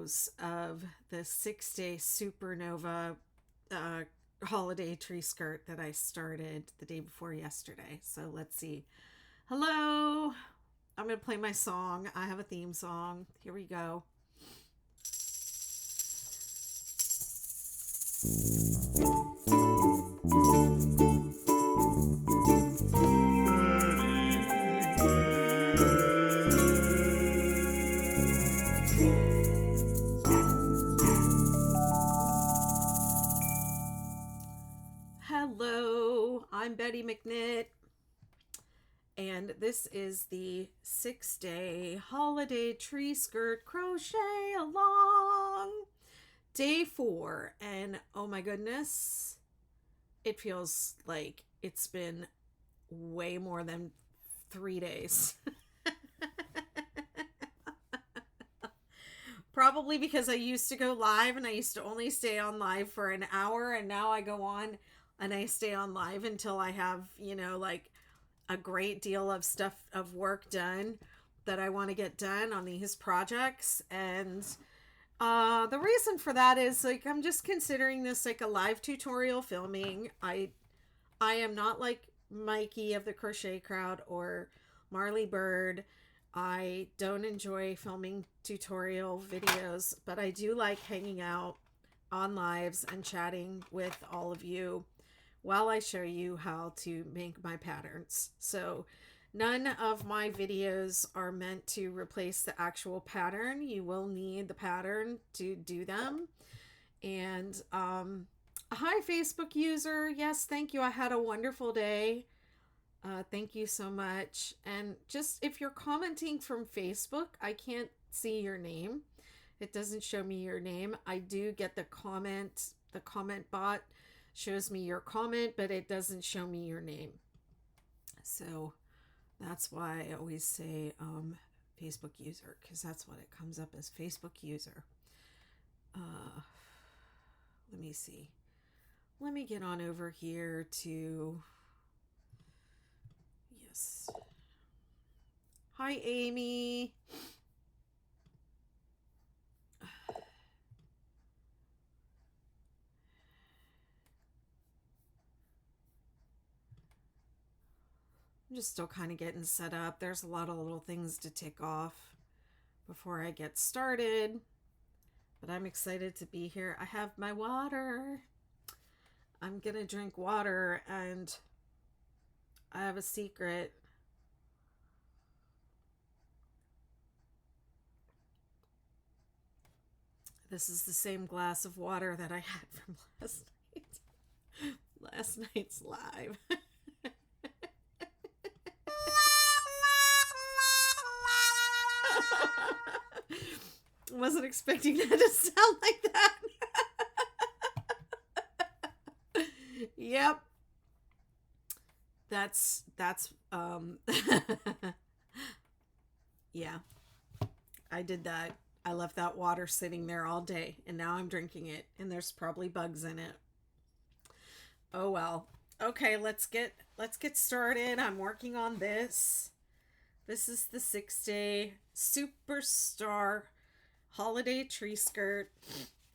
rows of the 6-day Supernova holiday tree skirt that I started the day before yesterday. So let's see. Hello. I'm going to play my song. I have a theme song. Here we go. Hello, I'm Betty McKnit, and this is the 6-day holiday tree skirt crochet along, day 4, and oh my goodness, it feels like it's been way more than 3 days. Probably because I used to go live and I used to only stay on live for an hour, and now I go on and I stay on live until I have, like a great deal of stuff of work done that I want to get done on these projects. And the reason for that is like I'm just considering this like a live tutorial filming. I am not like Mikey of the Crochet Crowd or Marley Bird. I don't enjoy filming tutorial videos, but I do like hanging out on lives and chatting with all of you while I show you how to make my patterns. So none of my videos are meant to replace the actual pattern. You will need the pattern to do them. And hi, Facebook user. Yes, thank you. I had a wonderful day. Thank you so much. And just if you're commenting from Facebook, I can't see your name. It doesn't show me your name. I do get the comment bot shows me your comment, but it doesn't show me your name. So that's why I always say Facebook user, because that's what it comes up as, Facebook user. Let me see. Let me get on over here to... Yes. Hi, Amy. I'm just still kind of getting set up. There's a lot of little things to tick off before I get started, but I'm excited to be here. I have my water. I'm gonna drink water, and I have a secret. This is the same glass of water that I had from last night's live. Wasn't expecting that to sound like that. Yep. That's yeah. I did that. I left that water sitting there all day, and now I'm drinking it, and there's probably bugs in it. Oh well. Okay, let's get started. I'm working on this. This is the 6-day Superstar holiday tree skirt.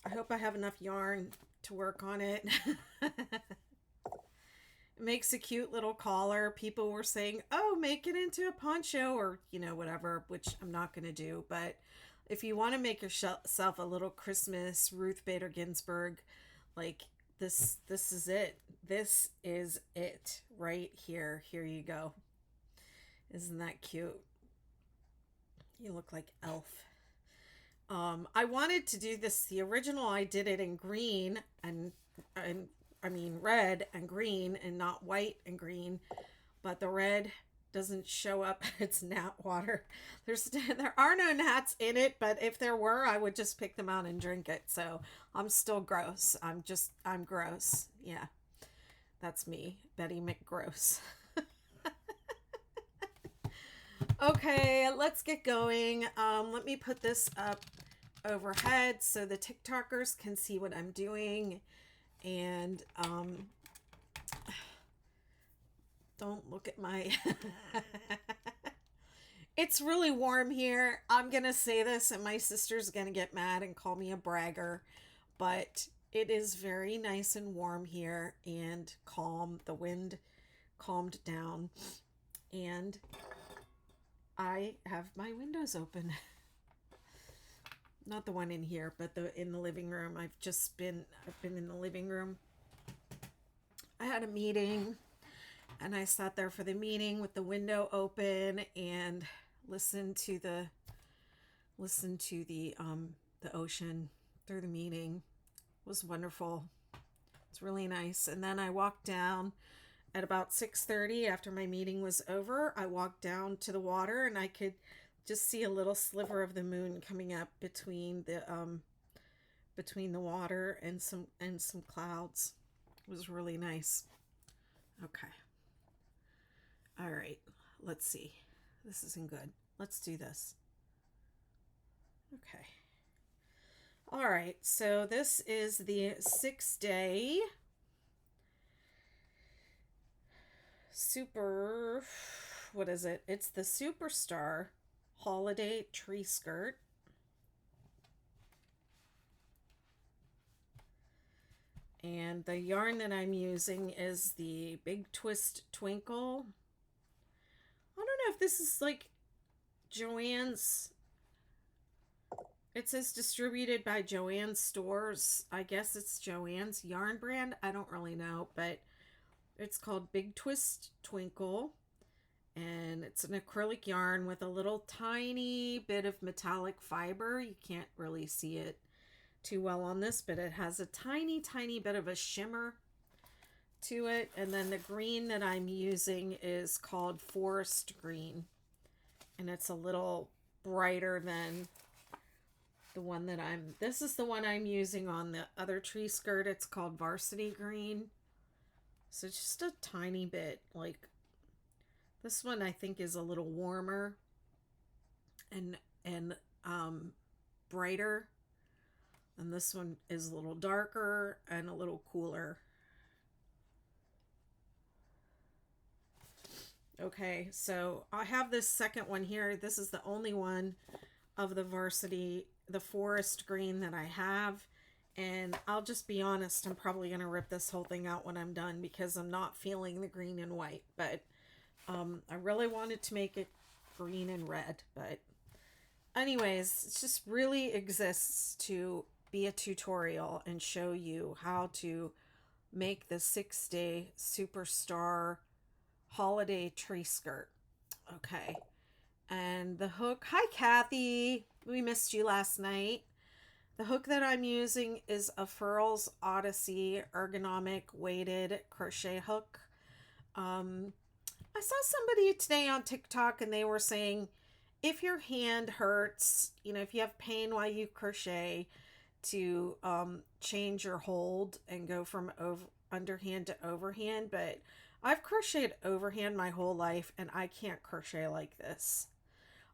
I hope I have enough yarn to work on it. It makes a cute little collar. People were saying, oh, make it into a poncho, or whatever, which I'm not going to do. But if you want to make yourself a little Christmas Ruth Bader Ginsburg, like this is it. This is it right here. Here you go. Isn't that cute? You look like Elf. I wanted to do this. The original, I did it in green and I mean red and green, and not white and green. But the red doesn't show up. It's gnat water. There are no gnats in it, but if there were, I would just pick them out and drink it. So I'm still gross. I'm gross. Yeah, that's me, Betty McGross. Okay, let's get going. Let me put this up overhead so the TikTokers can see what I'm doing. And don't look at my It's really warm here. I'm going to say this and my sister's going to get mad and call me a bragger, but it is very nice and warm here and calm. The wind calmed down and I have my windows open. Not the one in here, but in the living room. I've been in the living room. I had a meeting and I sat there for the meeting with the window open and listened to the ocean through the meeting. It was wonderful. It's really nice. And then I walked down at about 6:30 after my meeting was over. I walked down to the water and I could just see a little sliver of the moon coming up between the water and some clouds. It was really nice. Okay. All right. Let's see. This isn't good. Let's do this. Okay. All right. So this is the 6-day what is it? It's the Superstar Holiday Tree Skirt. And the yarn that I'm using is the Big Twist Twinkle. I don't know if this is like Joann's. It says distributed by Joann's Stores. I guess it's Joann's yarn brand. I don't really know, but it's called Big Twist Twinkle. And it's an acrylic yarn with a little tiny bit of metallic fiber. You can't really see it too well on this, but it has a tiny bit of a shimmer to it. And then the green that I'm using is called Forest Green, and it's a little brighter than the one that this is the one I'm using on the other tree skirt. It's called Varsity Green. So just a tiny bit, like this one I think is a little warmer and brighter. And this one is a little darker and a little cooler. Okay, so I have this second one here. This is the only one of the forest green that I have. And I'll just be honest, I'm probably going to rip this whole thing out when I'm done because I'm not feeling the green and white. But I really wanted to make it green and red. But anyways, it just really exists to be a tutorial and show you how to make the 6-day Superstar Holiday Tree Skirt. Okay. And the hook, hi Kathy, we missed you last night. The hook that I'm using is a Furls Odyssey ergonomic weighted crochet hook. I saw somebody today on TikTok and they were saying if your hand hurts, if you have pain while you crochet, to change your hold and go from underhand to overhand. But I've crocheted overhand my whole life and I can't crochet like this.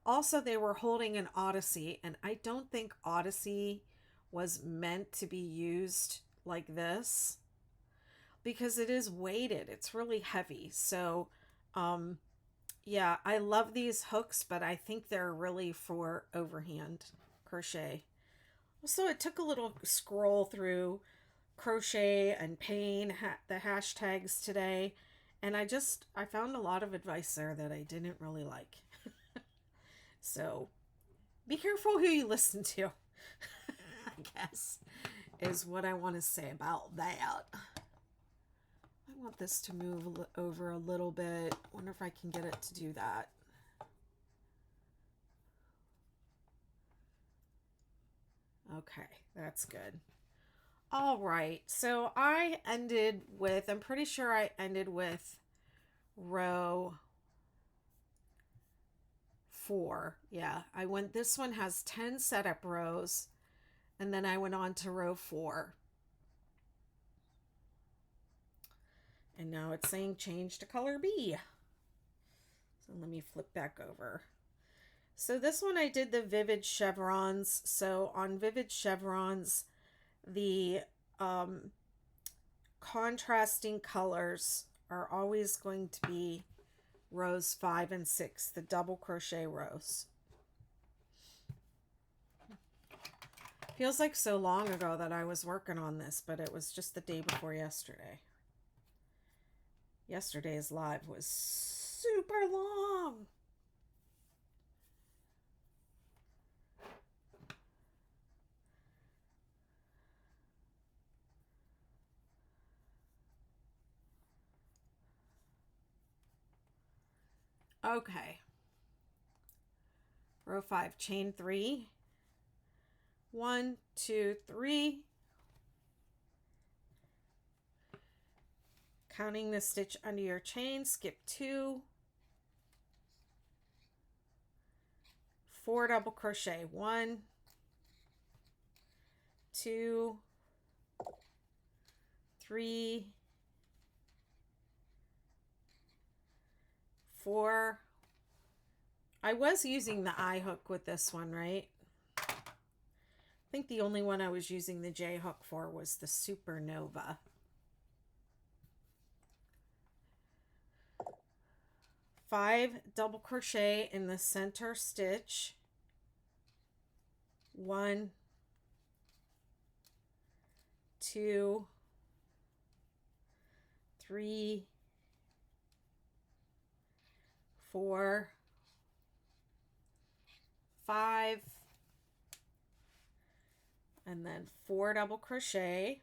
Also, they were holding an Odyssey, and I don't think Odyssey was meant to be used like this because it is weighted. It's really heavy. So, yeah, I love these hooks, but I think they're really for overhand crochet. So it took a little scroll through crochet and pain, the hashtags today, and I found a lot of advice there that I didn't really like. So be careful who you listen to, I guess, is what I want to say about that. I want this to move over a little bit. I wonder if I can get it to do that. Okay, that's good. All right, so I'm pretty sure I ended with row 4. Yeah, this one has 10 setup rows, and then I went on to row 4. And now it's saying change to color B. So let me flip back over. So this one I did the vivid chevrons. So on vivid chevrons, the contrasting colors are always going to be rows 5 and 6, the double crochet rows. Feels like so long ago that I was working on this, but it was just the day before yesterday. Yesterday's live was super long. Okay. Row 5, chain 3. 1, 2, 3. Counting the stitch under your chain, skip 2. 4 double crochet. 1, 2, 3, 4. I was using the I hook with this one, right? I think the only one I was using the J hook for was the Supernova. 5 double crochet in the center stitch. 1, 2, 3, 4, 5, and then 4 double crochet.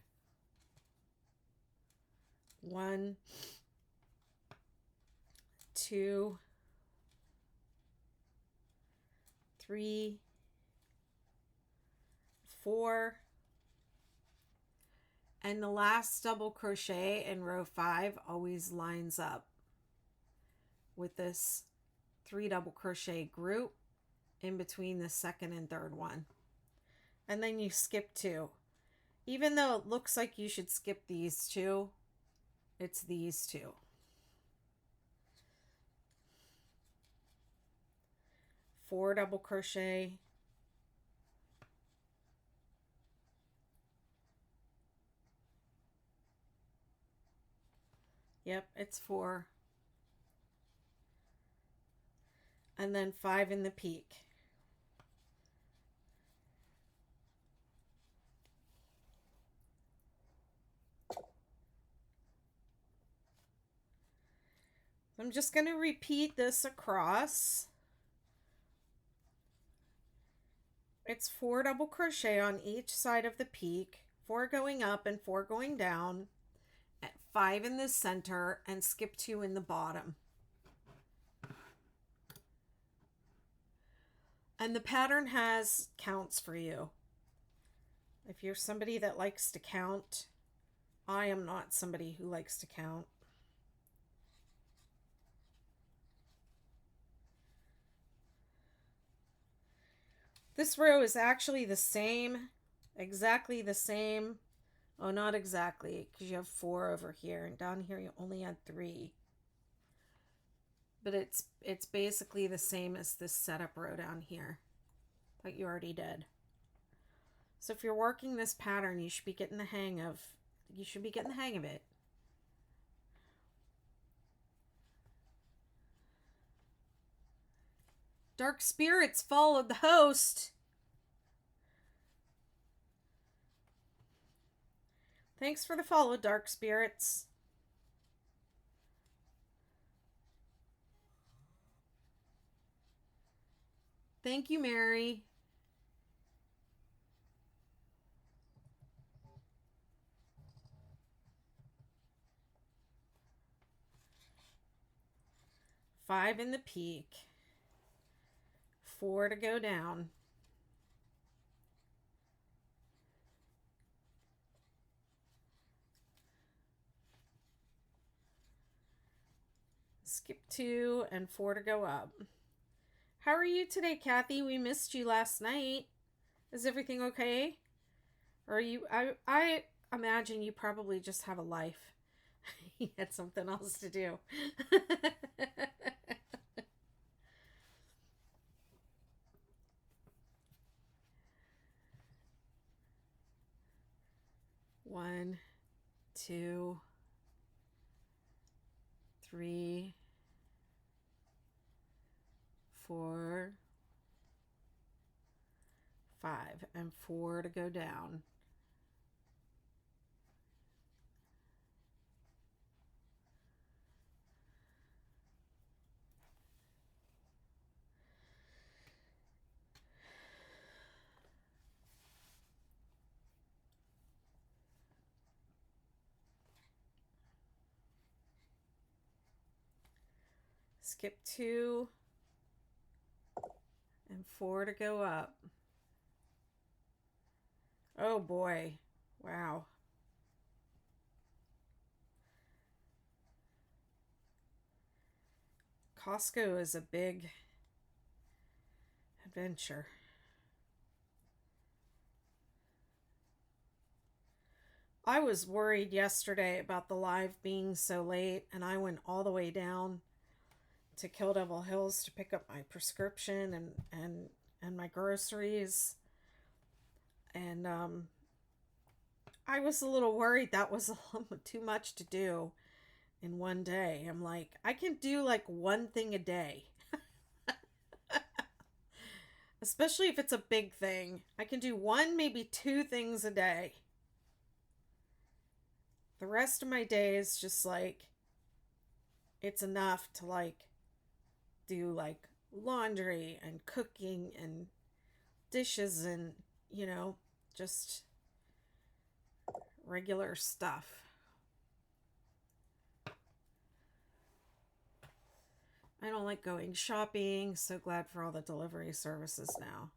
1, 2, 3, 4, and the last double crochet in row 5 always lines up with this 3 double crochet group in between the second and third one, and then you skip 2. Even though it looks like you should skip these 2, it's these 2. Four double crochet, yep, it's 4, and then 5 in the peak. I'm just going to repeat this across. It's 4 double crochet on each side of the peak, 4 going up and 4 going down, 5 in the center, and skip 2 in the bottom. And the pattern has counts for you. If you're somebody that likes to count, I am not somebody who likes to count. This row is actually the same, exactly the same. Oh, not exactly, because you have 4 over here, and down here you only had 3. But it's basically the same as this setup row down here that you already did. So if you're working this pattern, you should be getting the hang of it. Dark spirits followed the host. Thanks for the follow, dark spirits. Thank you, Mary. Five in the peak. 4 to go down. Skip 2 and 4 to go up. How are you today, Kathy? We missed you last night. Is everything okay? Or are you, I imagine you probably just have a life. You had something else to do. One, 2, 3, 4, 5, and 4 to go down. Skip 2 and 4 to go up. Oh boy, wow. Costco is a big adventure. I was worried yesterday about the live being so late, and I went all the way down to Kill Devil Hills to pick up my prescription and my groceries. And I was a little worried that was a little too much to do in one day. I'm like, I can do like one thing a day. Especially if it's a big thing. I can do one, maybe 2 things a day. The rest of my day is just like, it's enough to like do like laundry and cooking and dishes and, you know, just regular stuff. I don't like going shopping. So glad for all the delivery services now.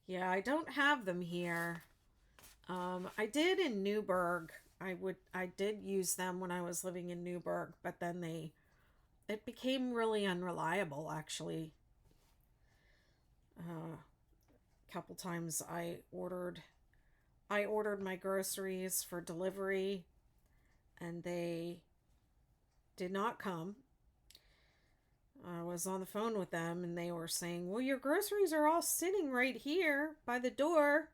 Yeah, I don't have them here. I did in Newburgh. I did use them when I was living in Newburgh, but then it became really unreliable actually. A couple times I ordered my groceries for delivery and they did not come. I was on the phone with them and they were saying, well, your groceries are all sitting right here by the door,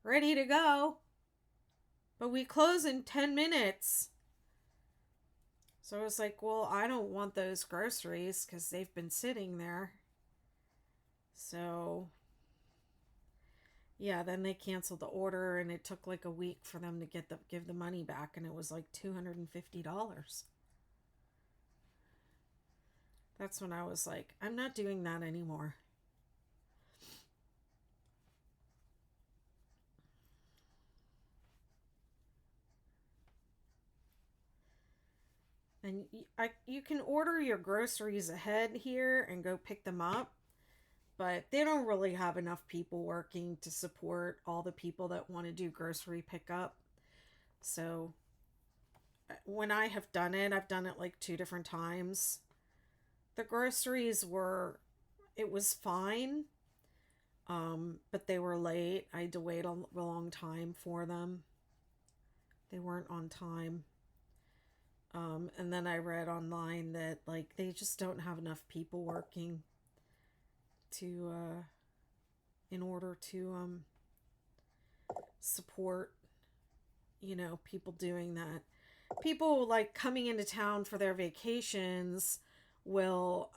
ready to go. But we close in 10 minutes. So I was like, well, I don't want those groceries because they've been sitting there. So, yeah, then they canceled the order and it took like a week for them to give the money back, and it was like $250. That's when I was like, I'm not doing that anymore. And you can order your groceries ahead here and go pick them up, but they don't really have enough people working to support all the people that want to do grocery pickup. So when I have done it, I've done it like 2 different times. The groceries it was fine, but they were late. I had to wait a long time for them. They weren't on time. And then I read online that like they just don't have enough people working to in order to support, you know, people doing that. People like coming into town for their vacations will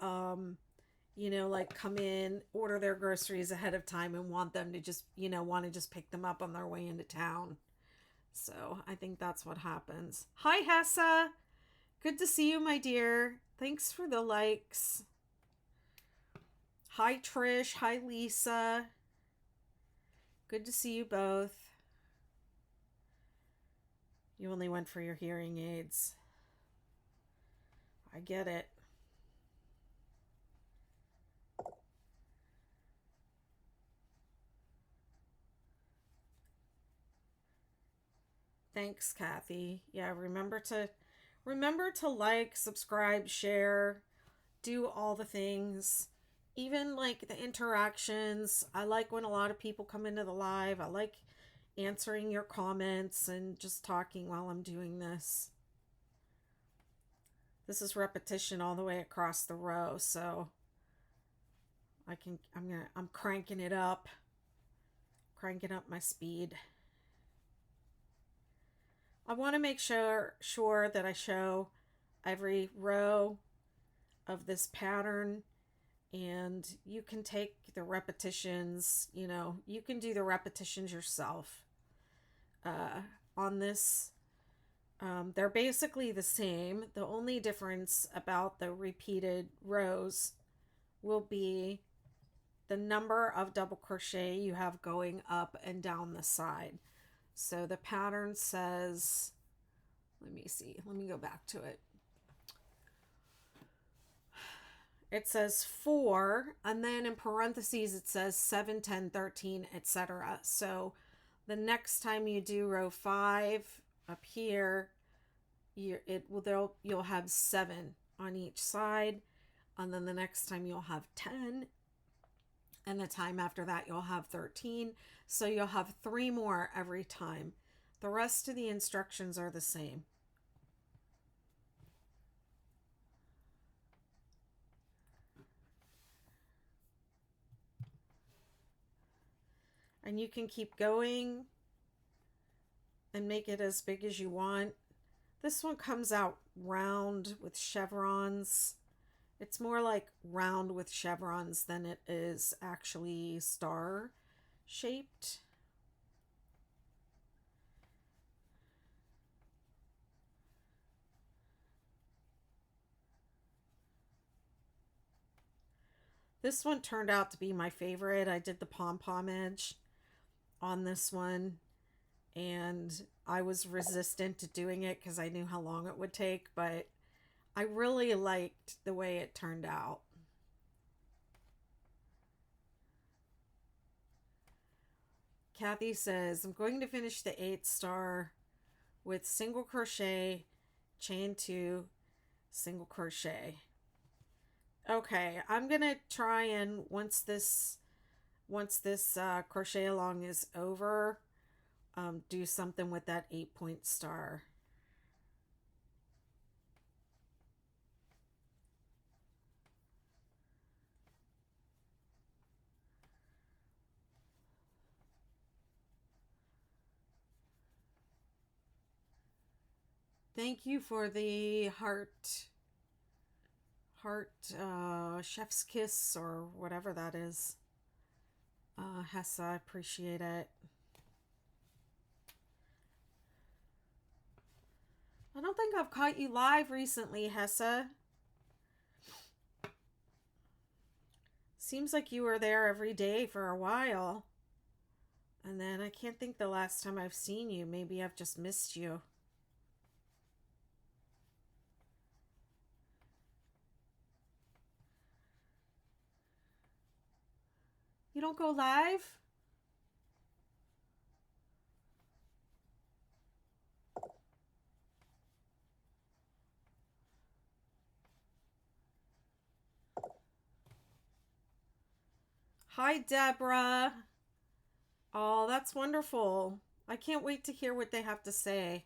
you know, like come in, order their groceries ahead of time and want them to just, you know, want to just pick them up on their way into town. So I think that's what happens. Hi, Hessa. Good to see you, my dear. Thanks for the likes. Hi, Trish. Hi, Lisa. Good to see you both. You only went for your hearing aids. I get it. Thanks, Kathy. Yeah, remember to like, subscribe, share, do all the things. Even like the interactions. I like when a lot of people come into the live. I like answering your comments and just talking while I'm doing this. This is repetition all the way across the row, so I'm cranking it up. Cranking up my speed. I want to make sure that I show every row of this pattern, and you can take the repetitions, you know, you can do the repetitions yourself on this. They're basically the same. The only difference about the repeated rows will be the number of double crochet you have going up and down the side. So the pattern says, let me see, let me go back to it. It says 4, and then in parentheses it says 7, 10, 13, etc. So the next time you do row 5 up here, you'll have 7 on each side, and then the next time you'll have 10, and the time after that you'll have 13. So you'll have 3 more every time. The rest of the instructions are the same. And you can keep going and make it as big as you want. This one comes out round with chevrons. It's more like round with chevrons than it is actually star shaped. This one turned out to be my favorite. I did the pom-pom edge on this one, and I was resistant to doing it because I knew how long it would take, but I really liked the way it turned out. Kathy says, I'm going to finish the 8 star with single crochet, chain 2, single crochet. Okay, I'm gonna try and once this crochet along is over, do something with that 8-point star. Thank you for the heart chef's kiss or whatever that is. Hessa, I appreciate it. I don't think I've caught you live recently, Hessa. Seems like you were there every day for a while. And then I can't think the last time I've seen you. Maybe I've just missed you. You don't go live? Hi, Deborah. Oh, that's wonderful. I can't wait to hear what they have to say.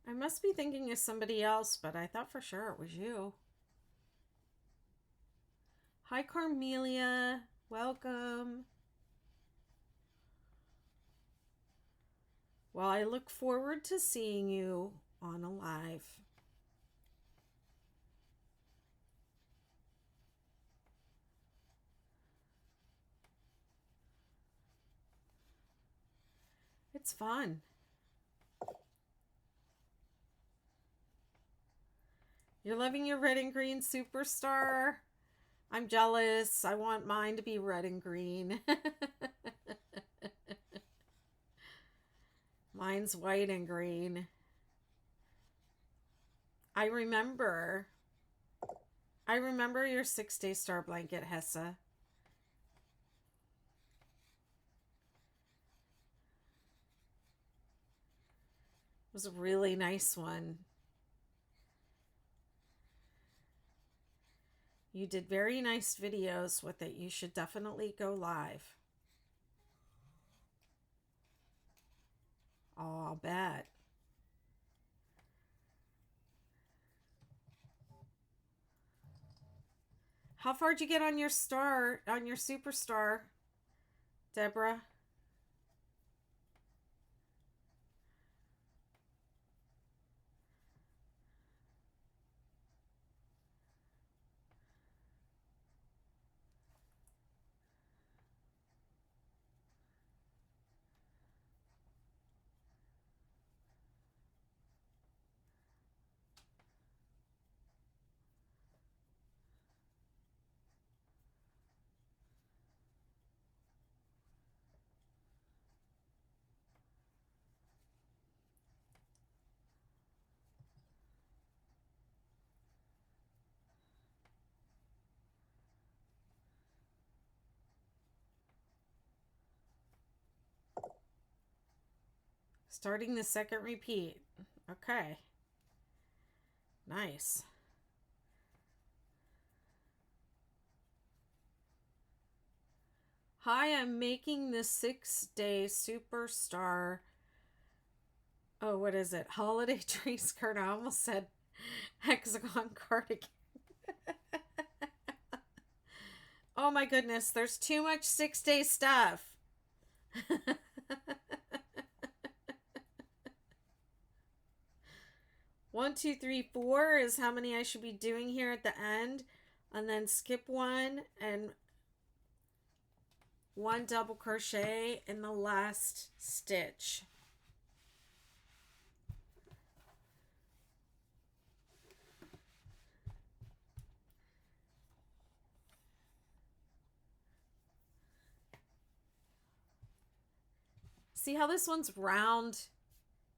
I must be thinking of somebody else, but I thought for sure it was you. Hi, Carmelia. Welcome. Well, I look forward to seeing you on a live. It's fun. You're loving your red and green superstar? I'm jealous. I want mine to be red and green. Mine's white and green. I remember your 6-day star blanket, Hessa. It was a really nice one. You did very nice videos with it. You should definitely go live. Oh, I'll bet. How far did you get on your star, on your superstar, Deborah? Starting the second repeat. Okay. Nice. Hi, I'm making the 6-day superstar. Oh, what is it? Holiday tree skirt. I almost said hexagon cardigan. Oh my goodness, there's too much 6-day stuff. 1, 2, 3, 4 is how many I should be doing here at the end, and then skip one and one double crochet in the last stitch. See how this one's round?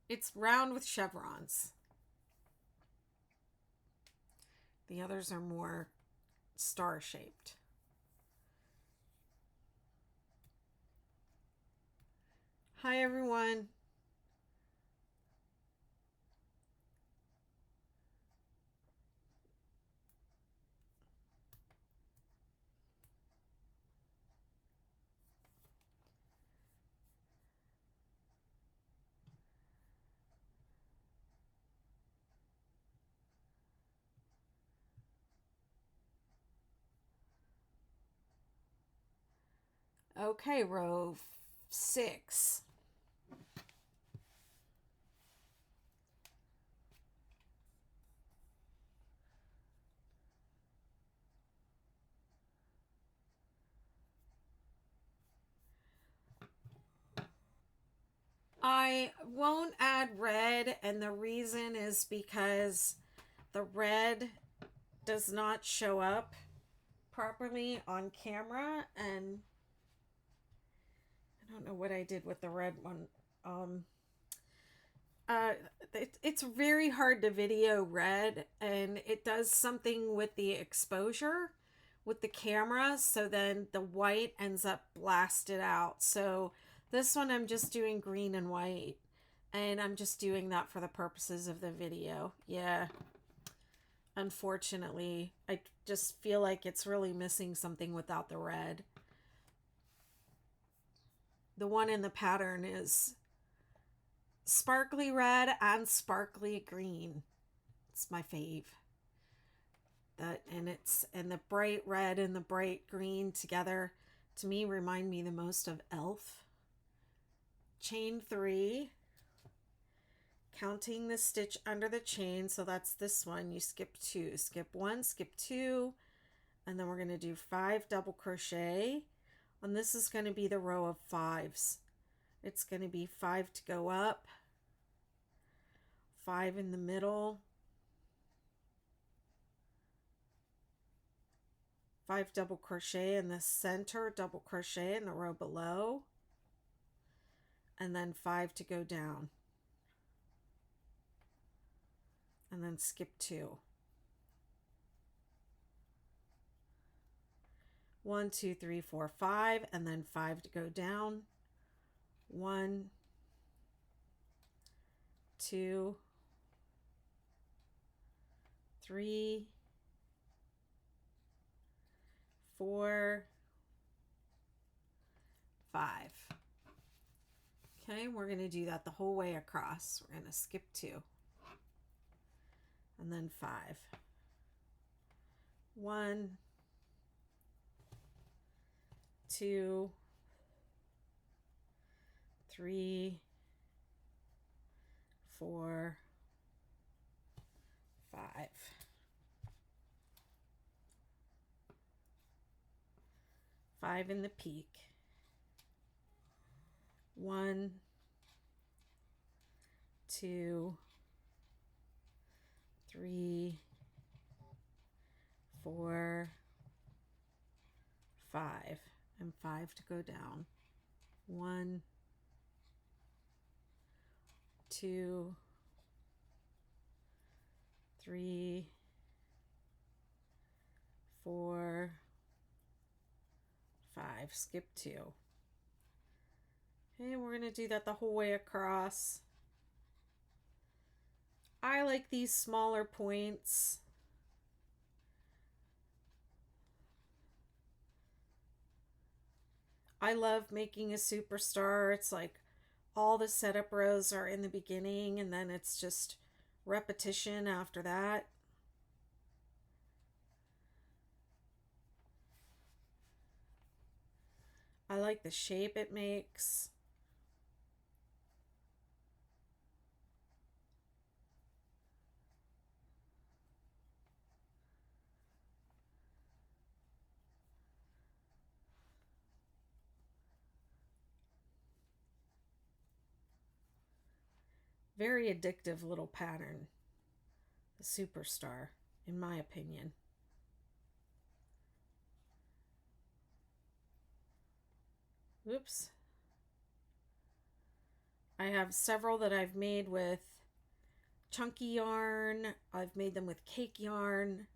It's round with chevrons. The others are more star-shaped. Hi, everyone. Okay, row 6. I won't add red, and the reason is because the red does not show up properly on camera, and I don't know what I did with the red one. It's very hard to video red, and it does something with the exposure with the camera, so then the white ends up blasted out. So this one I'm just doing green and white, and I'm just doing that for the purposes of the video. Yeah, unfortunately, I just feel like it's really missing something without the red. The one in the pattern is sparkly red and sparkly green. It's my fave. And the bright red and the bright green together, to me, remind me the most of Elf. Chain 3, counting the stitch under the chain, so that's this one. You skip 2, skip 1, skip 2, and then we're going to do 5 double crochet, and this is going to be the row of 5s. It's going to be 5 to go up, 5 in the middle, 5 double crochet in the center, double crochet in the row below, and then 5 to go down, and then skip 2. 1, 2, 3, 4, 5, and then 5 to go down. 1, 2, 3, 4, 5. Okay, we're going to do that the whole way across. We're going to skip 2 and then 5. 1, 2, 3, 4, 5. 5 in the peak. 1, 2, 3, 4, 5, and 5 to go down. 1, 2, 3, 4, 5. Skip 2. Okay, we're going to do that the whole way across. I like these smaller points. I love making a superstar. It's like all the setup rows are in the beginning and then it's just repetition after that. I like the shape it makes. Very addictive little pattern, the superstar, in my opinion. Oops. I have several that I've made with chunky yarn. I've made them with cake yarn.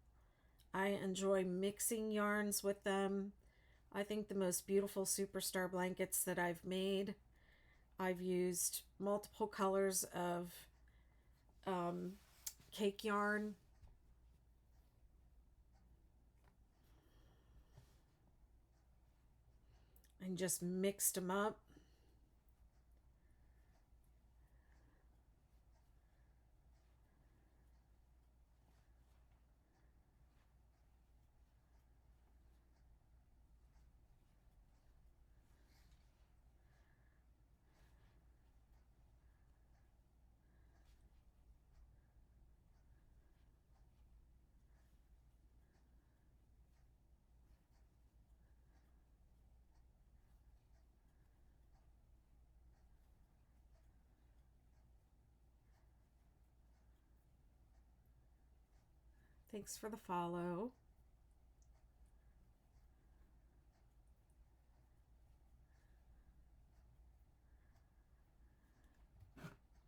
I enjoy mixing yarns with them. I think the most beautiful superstar blankets that I've made, I've used multiple colors of cake yarn. And just mixed them up. Thanks for the follow.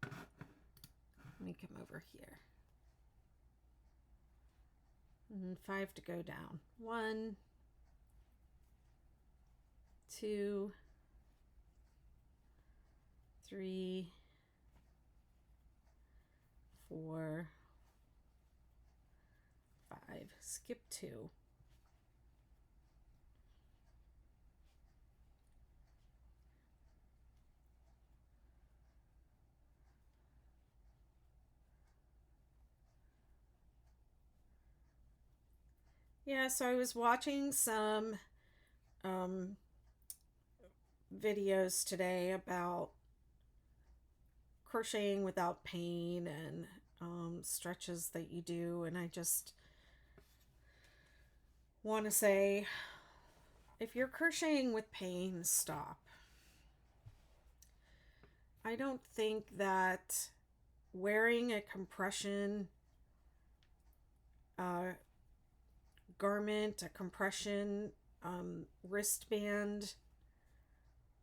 Let me come over here. And 5 to go down. 1, 2, 3, 4, 5. Skip 2. Yeah, so I was watching some videos today about crocheting without pain and stretches that you do, and I just want to say, if you're crocheting with pain, stop. I don't think that wearing a compression garment, a compression wristband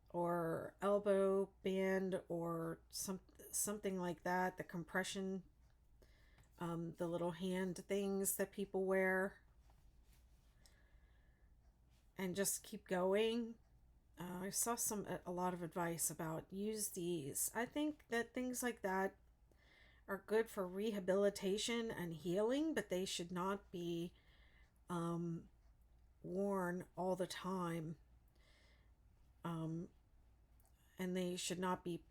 or elbow band or something like that, the compression, the little hand things that people wear, and just keep going. I saw a lot of advice about use these. I think that things like that are good for rehabilitation and healing, but they should not be worn all the time. and they should not be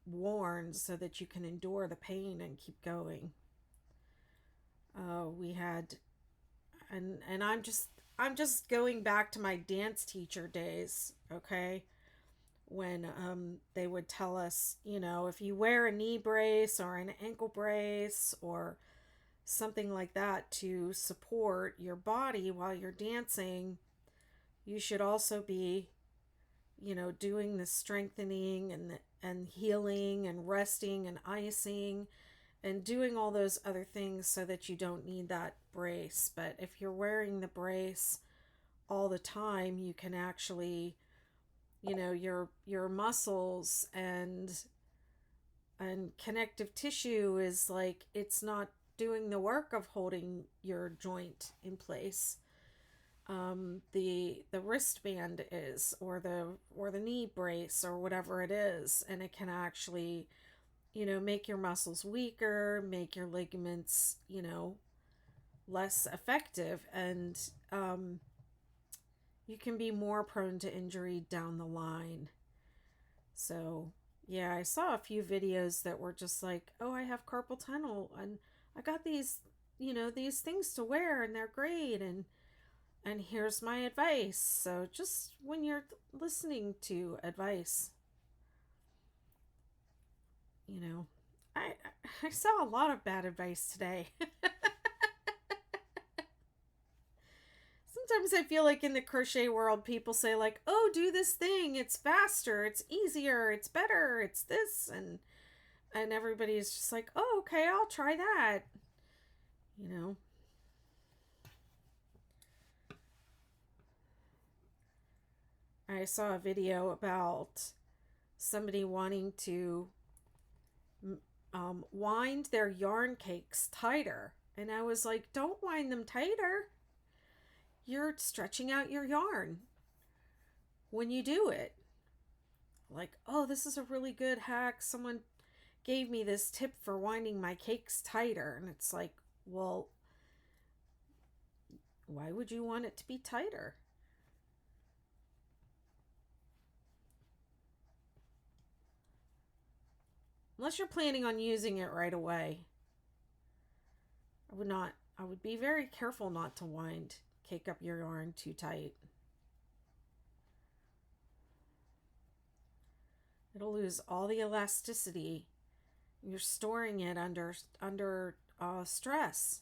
worn so that you can endure the pain and keep going. We had, and I'm just going back to my dance teacher days, okay? When they would tell us, you know, if you wear a knee brace or an ankle brace or something like that to support your body while you're dancing, you should also be, you know, doing the strengthening and healing and resting and icing and doing all those other things so that you don't need that brace. But if you're wearing the brace all the time, you can actually, you know, your muscles and connective tissue is like, it's not doing the work of holding your joint in place. The wristband is, or the knee brace or whatever it is, and it can actually, you know, make your muscles weaker, make your ligaments, you know, less effective, and you can be more prone to injury down the line. So yeah, I saw a few videos that were just like, oh, I have carpal tunnel and I got these, you know, these things to wear and they're great, and here's my advice. So just when you're listening to advice, you know, I I saw a lot of bad advice today. Sometimes I feel like in the crochet world, people say like, oh, do this thing, it's faster, it's easier, it's better, it's this, and everybody's just like, oh, okay, I'll try that, you know. I saw a video about somebody wanting to wind their yarn cakes tighter, and I was like, don't wind them tighter, you're stretching out your yarn when you do it. Like, oh, this is a really good hack, someone gave me this tip for winding my cakes tighter, and it's like, well, why would you want it to be tighter? Unless you're planning on using it right away. I would be very careful not to cake up your yarn too tight. It'll lose all the elasticity. You're storing it under stress.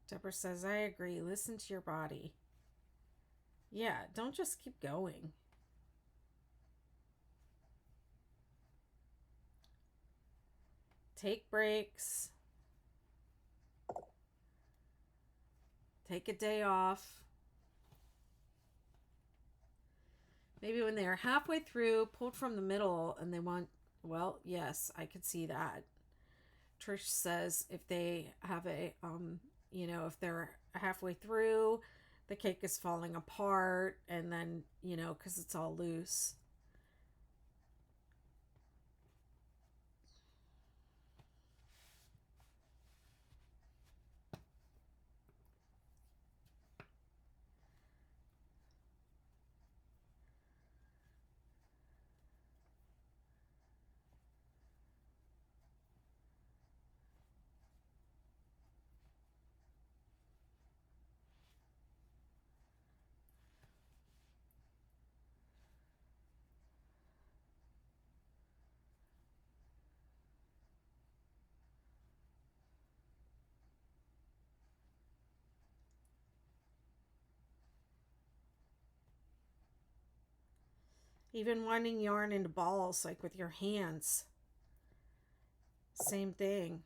Deborah says, I agree. Listen to your body. Yeah, don't just keep going. Take breaks. Take a day off. Maybe when they're halfway through, pulled from the middle, and they want, well, yes, I could see that. Trish says if they have you know, if they're halfway through, the cake is falling apart, and then, you know, because it's all loose. Even winding yarn into balls, like with your hands. Same thing.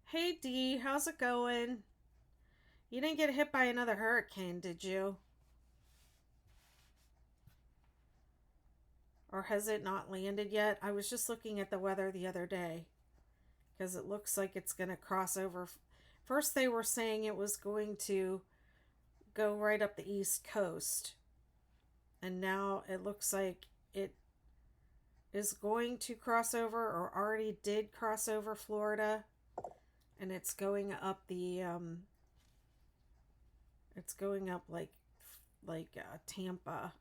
Hey Dee, how's it going? You didn't get hit by another hurricane, did you? Or has it not landed yet? I was just looking at the weather the other day because it looks like it's going to cross over. First, they were saying it was going to go right up the East Coast. And now it looks like it is going to cross over or already did cross over Florida. And it's going up the, it's going up like Tampa.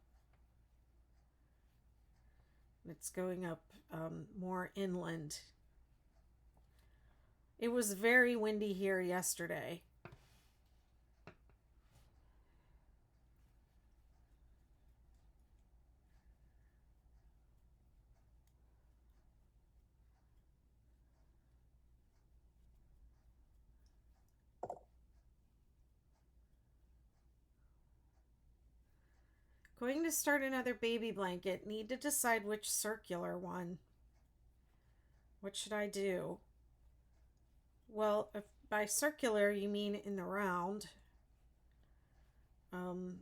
It's going up more inland. It was very windy here yesterday. Going to start another baby blanket. Need to decide which circular one. What should I do? Well, if by circular you mean in the round. I'm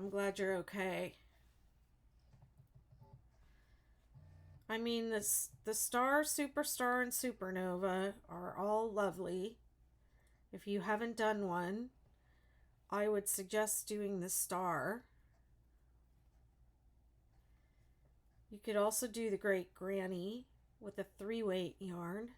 glad you're okay. I mean, the Star, Superstar, and Supernova are all lovely. If you haven't done one, I would suggest doing the Star. You could also do the Great Granny with a 3-weight yarn.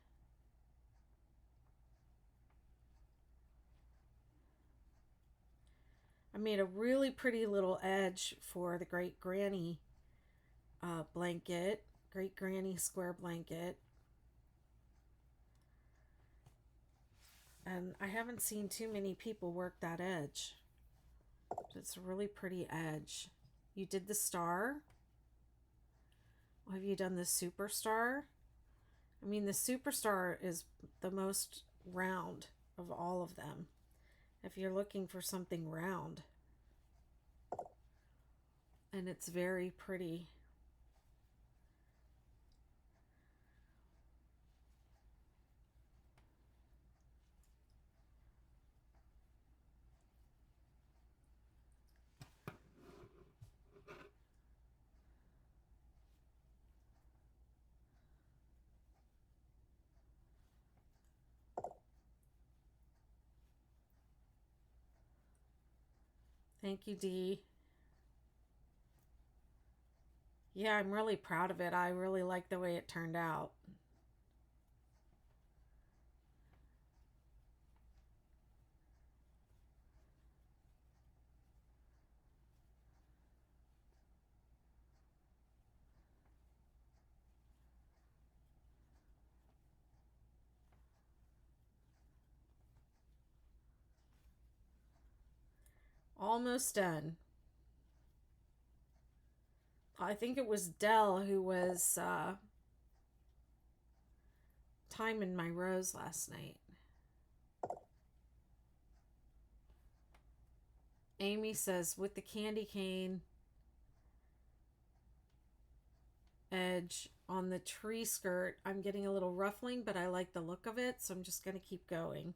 I made a really pretty little edge for the Great Granny blanket. Great Granny square blanket. And I haven't seen too many people work that edge. It's a really pretty edge. You did the Star. Have you done the Superstar? I mean, the Superstar is the most round of all of them. If you're looking for something round. And it's very pretty. Thank you, Dee. Yeah, I'm really proud of it. I really like the way it turned out. Almost done. I think it was Dell who was timing my rows last night. Amy says, with the candy cane edge on the tree skirt, I'm getting a little ruffling, but I like the look of it, so I'm just going to keep going.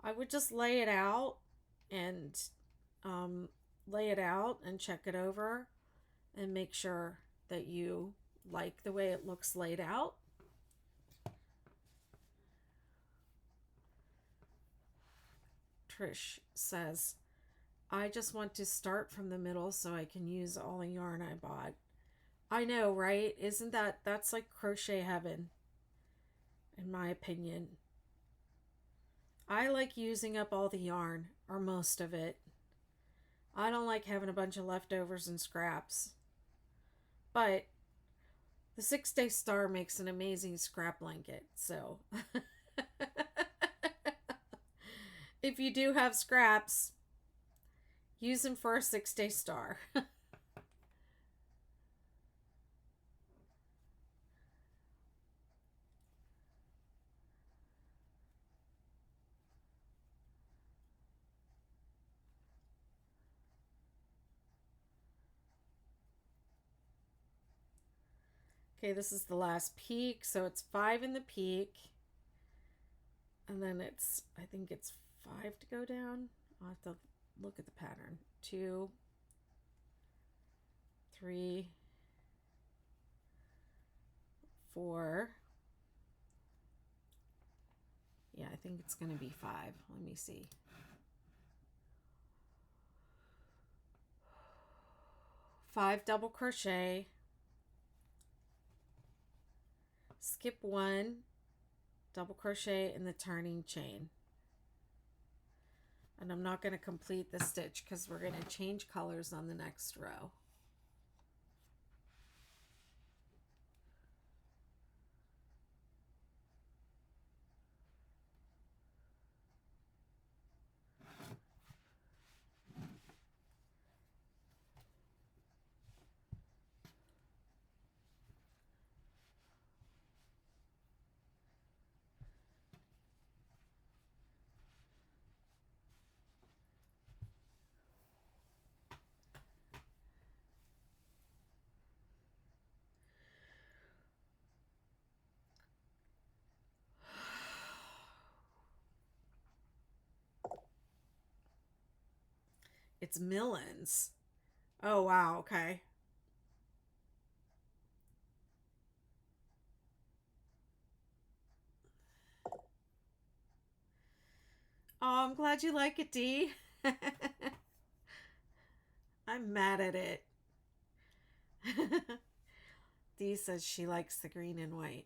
I would just lay it out and check it over and make sure that you like the way it looks laid out. Trish says, I just want to start from the middle so I can use all the yarn I bought. I know, right? That's like crochet heaven, in my opinion. I like using up all the yarn, or most of it. I don't like having a bunch of leftovers and scraps. But the 6-Day Star makes an amazing scrap blanket, so if you do have scraps, use them for a 6-Day Star. Okay, this is the last peak, so it's 5 in the peak, and then I think it's 5 to go down. I'll have to look at the pattern. 2, 3, 4. Yeah, I think it's going to be 5. Let me see. 5 double crochet, skip 1, double crochet in the turning chain. And I'm not going to complete the stitch because we're going to change colors on the next row. It's Millens. Oh, wow. Okay. Oh, I'm glad you like it, Dee. I'm mad at it. Dee says she likes the green and white.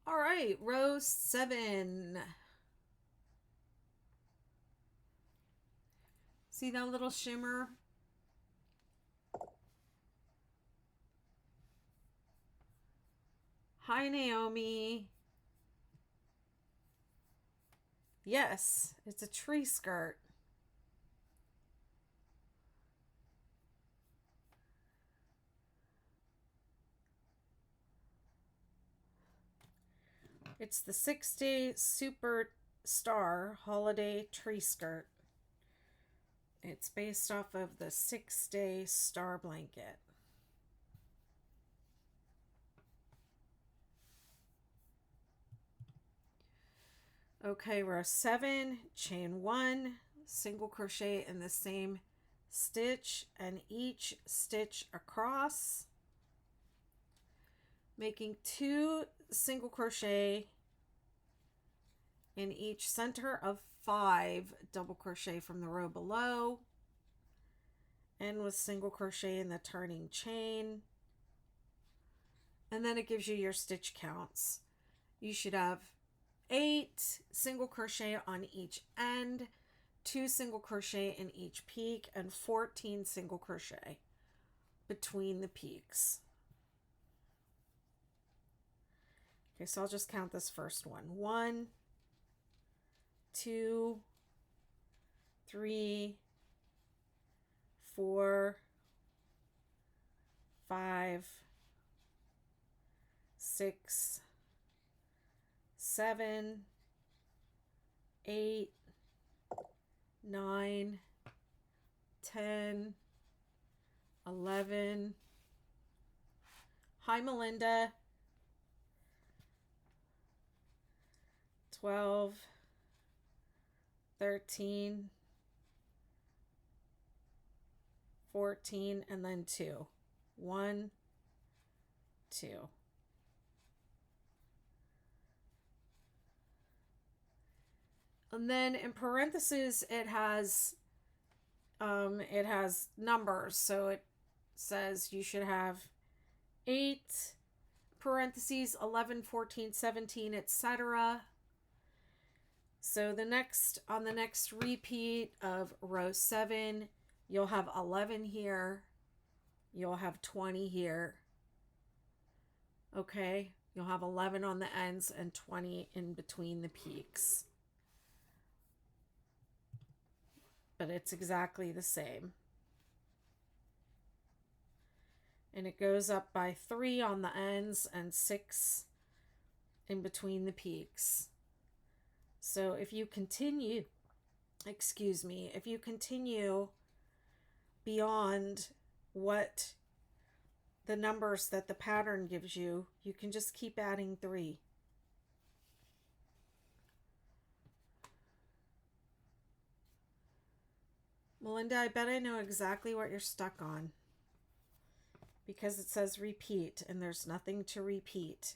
All right, row 7. See that little shimmer? Hi, Naomi. Yes, it's a tree skirt. It's the 6-day Superstar Holiday Tree Skirt. It's based off of the 6-day star blanket. Okay, row 7, chain 1, single crochet in the same stitch and each stitch across, making 2 single crochet in each center of 5 double crochet from the row below, and with single crochet in the turning chain. And then it gives you your stitch counts. You should have 8 single crochet on each end, 2 single crochet in each peak, and 14 single crochet between the peaks. Okay, so I'll just count this first one. 1, 2, 3, 4, 5, 6, 7, 8, 9, 10, 11. Hi, Melinda. 12, 13, 14, and then 2. 1, 2. And then in parentheses, it has numbers. So it says you should have 8 parentheses, 11, 14, 17, etc. So on the next repeat of row 7, you'll have 11 here. You'll have 20 here. Okay, you'll have 11 on the ends and 20 in between the peaks. But it's exactly the same. And it goes up by 3 on the ends and 6 in between the peaks. So if you continue beyond what the numbers that the pattern gives you, you can just keep adding 3. Melinda, I bet I know exactly what you're stuck on, because it says repeat and there's nothing to repeat.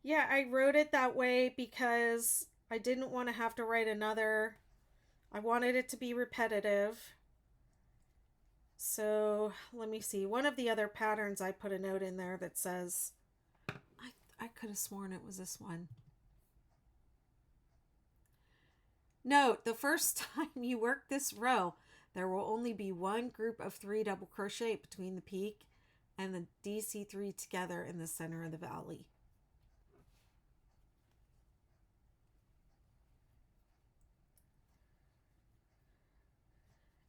Yeah, I wrote it that way because I didn't want to have to write another. I wanted it to be repetitive. So let me see. One of the other patterns, I put a note in there that says, I could have sworn it was this one. Note, the first time you work this row, there will only be one group of 3 double crochet between the peak and the DC3 together in the center of the valley.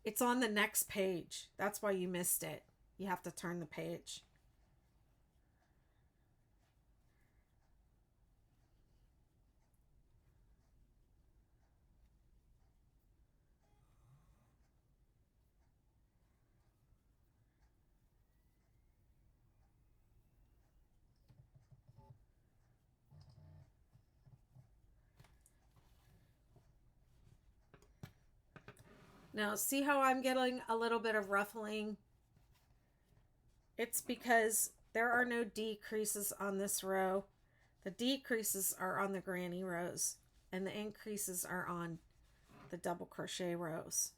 It's on the next page. That's why you missed it. You have to turn the page. Now, see how I'm getting a little bit of ruffling? It's because there are no decreases on this row. The decreases are on the granny rows, and the increases are on the double crochet rows.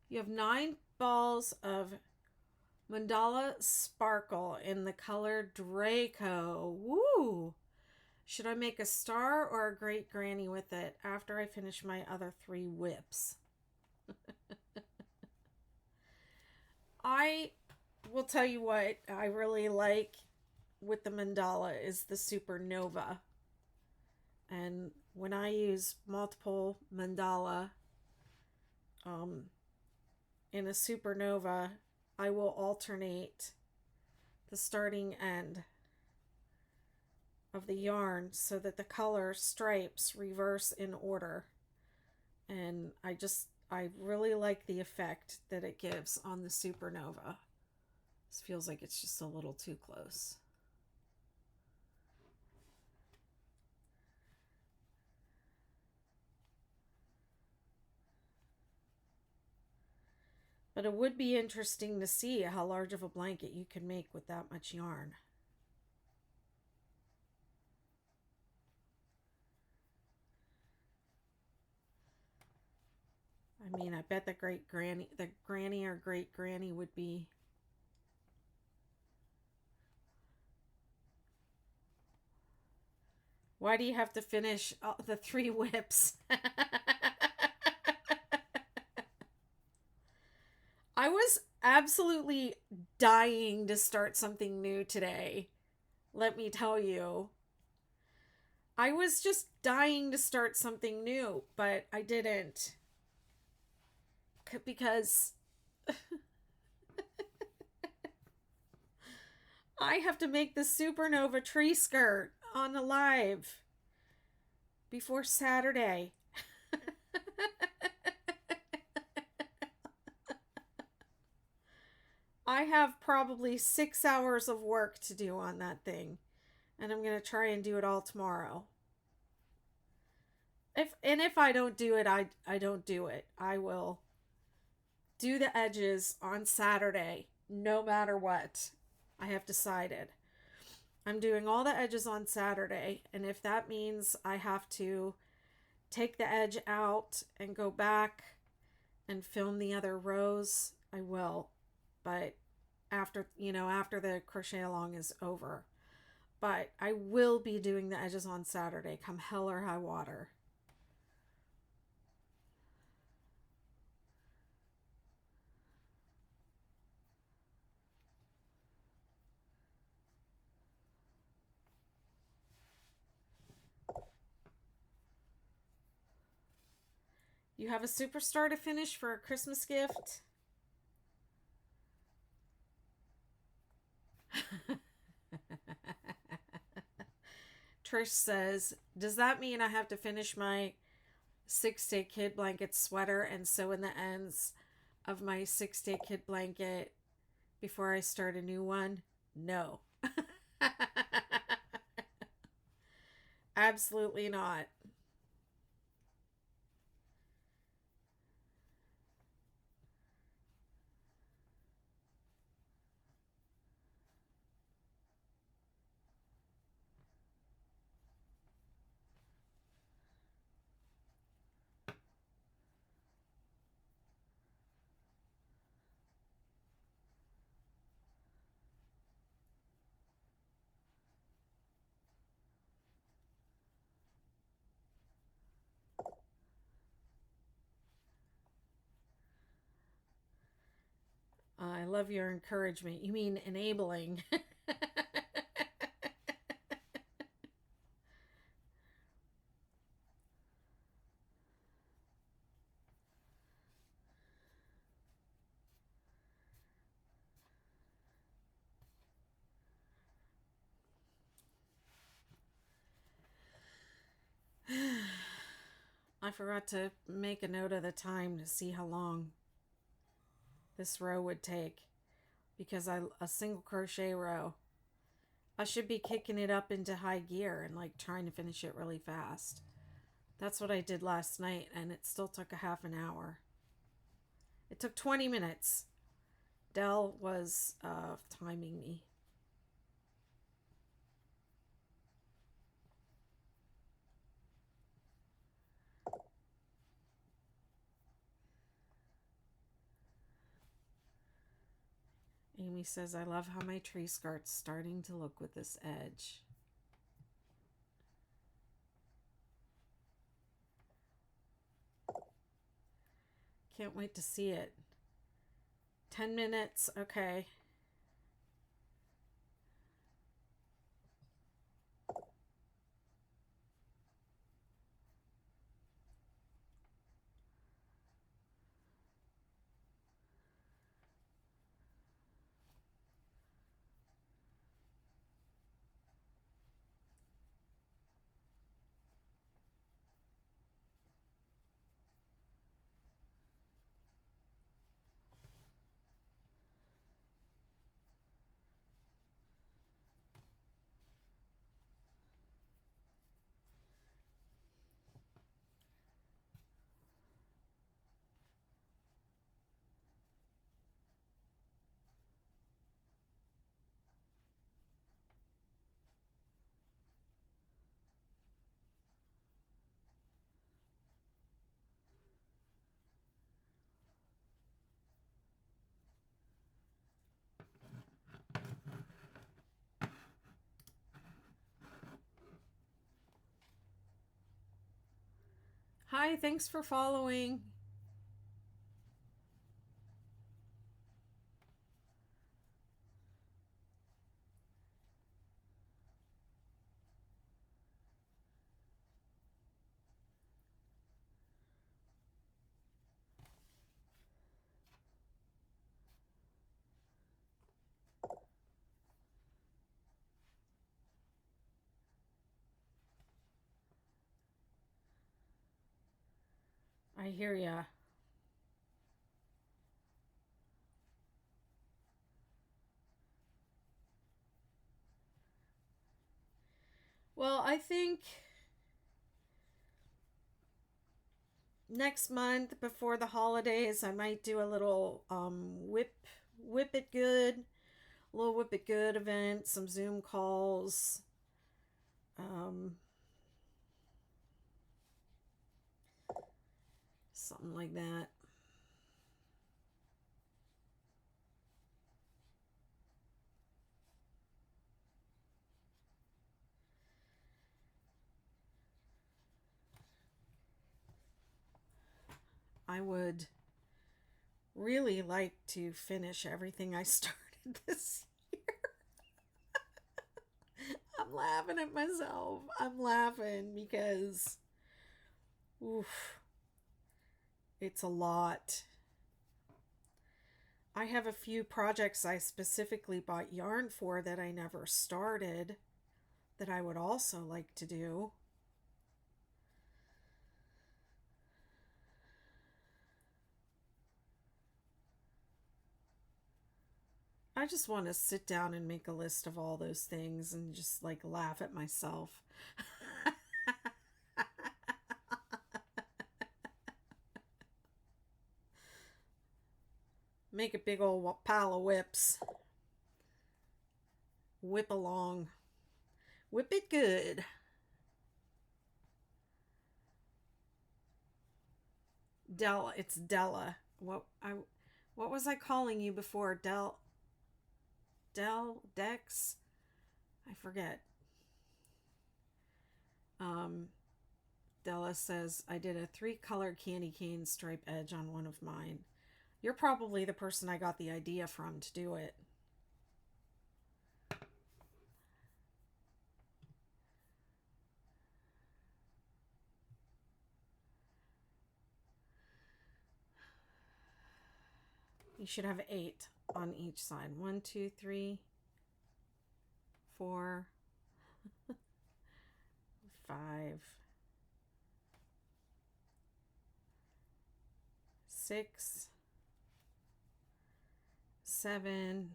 You have 9 balls of mandala sparkle in the color Draco. Woo! Should I make a star or a great granny with it after I finish my other 3 whips? I will tell you what I really like with the mandala is the Supernova. And when I use multiple mandala in a Supernova, I will alternate the starting end of the yarn so that the color stripes reverse in order. And I really like the effect that it gives on the Supernova. This feels like it's just a little too close. But it would be interesting to see how large of a blanket you can make with that much yarn. I mean, I bet the granny or great granny would be. Why do you have to finish the 3 whips? I was absolutely dying to start something new today. Let me tell you. I was just dying to start something new, but I didn't. Because I have to make the Supernova tree skirt on the live before Saturday. I have probably 6 hours of work to do on that thing, and I'm going to try and do it all tomorrow. If I don't do it, I don't do it. I will do the edges on Saturday, no matter what. I have decided. I'm doing all the edges on Saturday, and if that means I have to take the edge out and go back and film the other rows, I will. But after the crochet along is over. But I will be doing the edges on Saturday, come hell or high water. You have a superstar to finish for a Christmas gift? Trish says, does that mean I have to finish my 6-day kid blanket sweater and sew in the ends of my 6-day kid blanket before I start a new one? No. Absolutely not. I love your encouragement. You mean enabling. I forgot to make a note of the time to see how long this row would take, because a single crochet row, I should be kicking it up into high gear and like trying to finish it really fast. That's what I did last night, and it still took a half an hour. It took 20 minutes. Dell was timing me. Amy says, I love how my tree skirt's starting to look with this edge. Can't wait to see it. 10 minutes, okay. Hi, thanks for following. I hear ya. Well, I think next month before the holidays, I might do a little whip it good, a little whip it good event, some Zoom calls. Um, Something like that. I would really like to finish everything I started this year. I'm laughing at myself. I'm laughing because, oof, it's a lot. I have a few projects I specifically bought yarn for that I never started that I would also like to do. I just want to sit down and make a list of all those things and just like laugh at myself. Make a big old pile of whips. Whip along. Whip it good. Della, it's Della. What was I calling you before? Dex? I forget. Della says I did a 3-color candy cane stripe edge on one of mine. You're probably the person I got the idea from to do it. You should have 8 on each side. 1, 2, 3, 4, 5, 6, 7,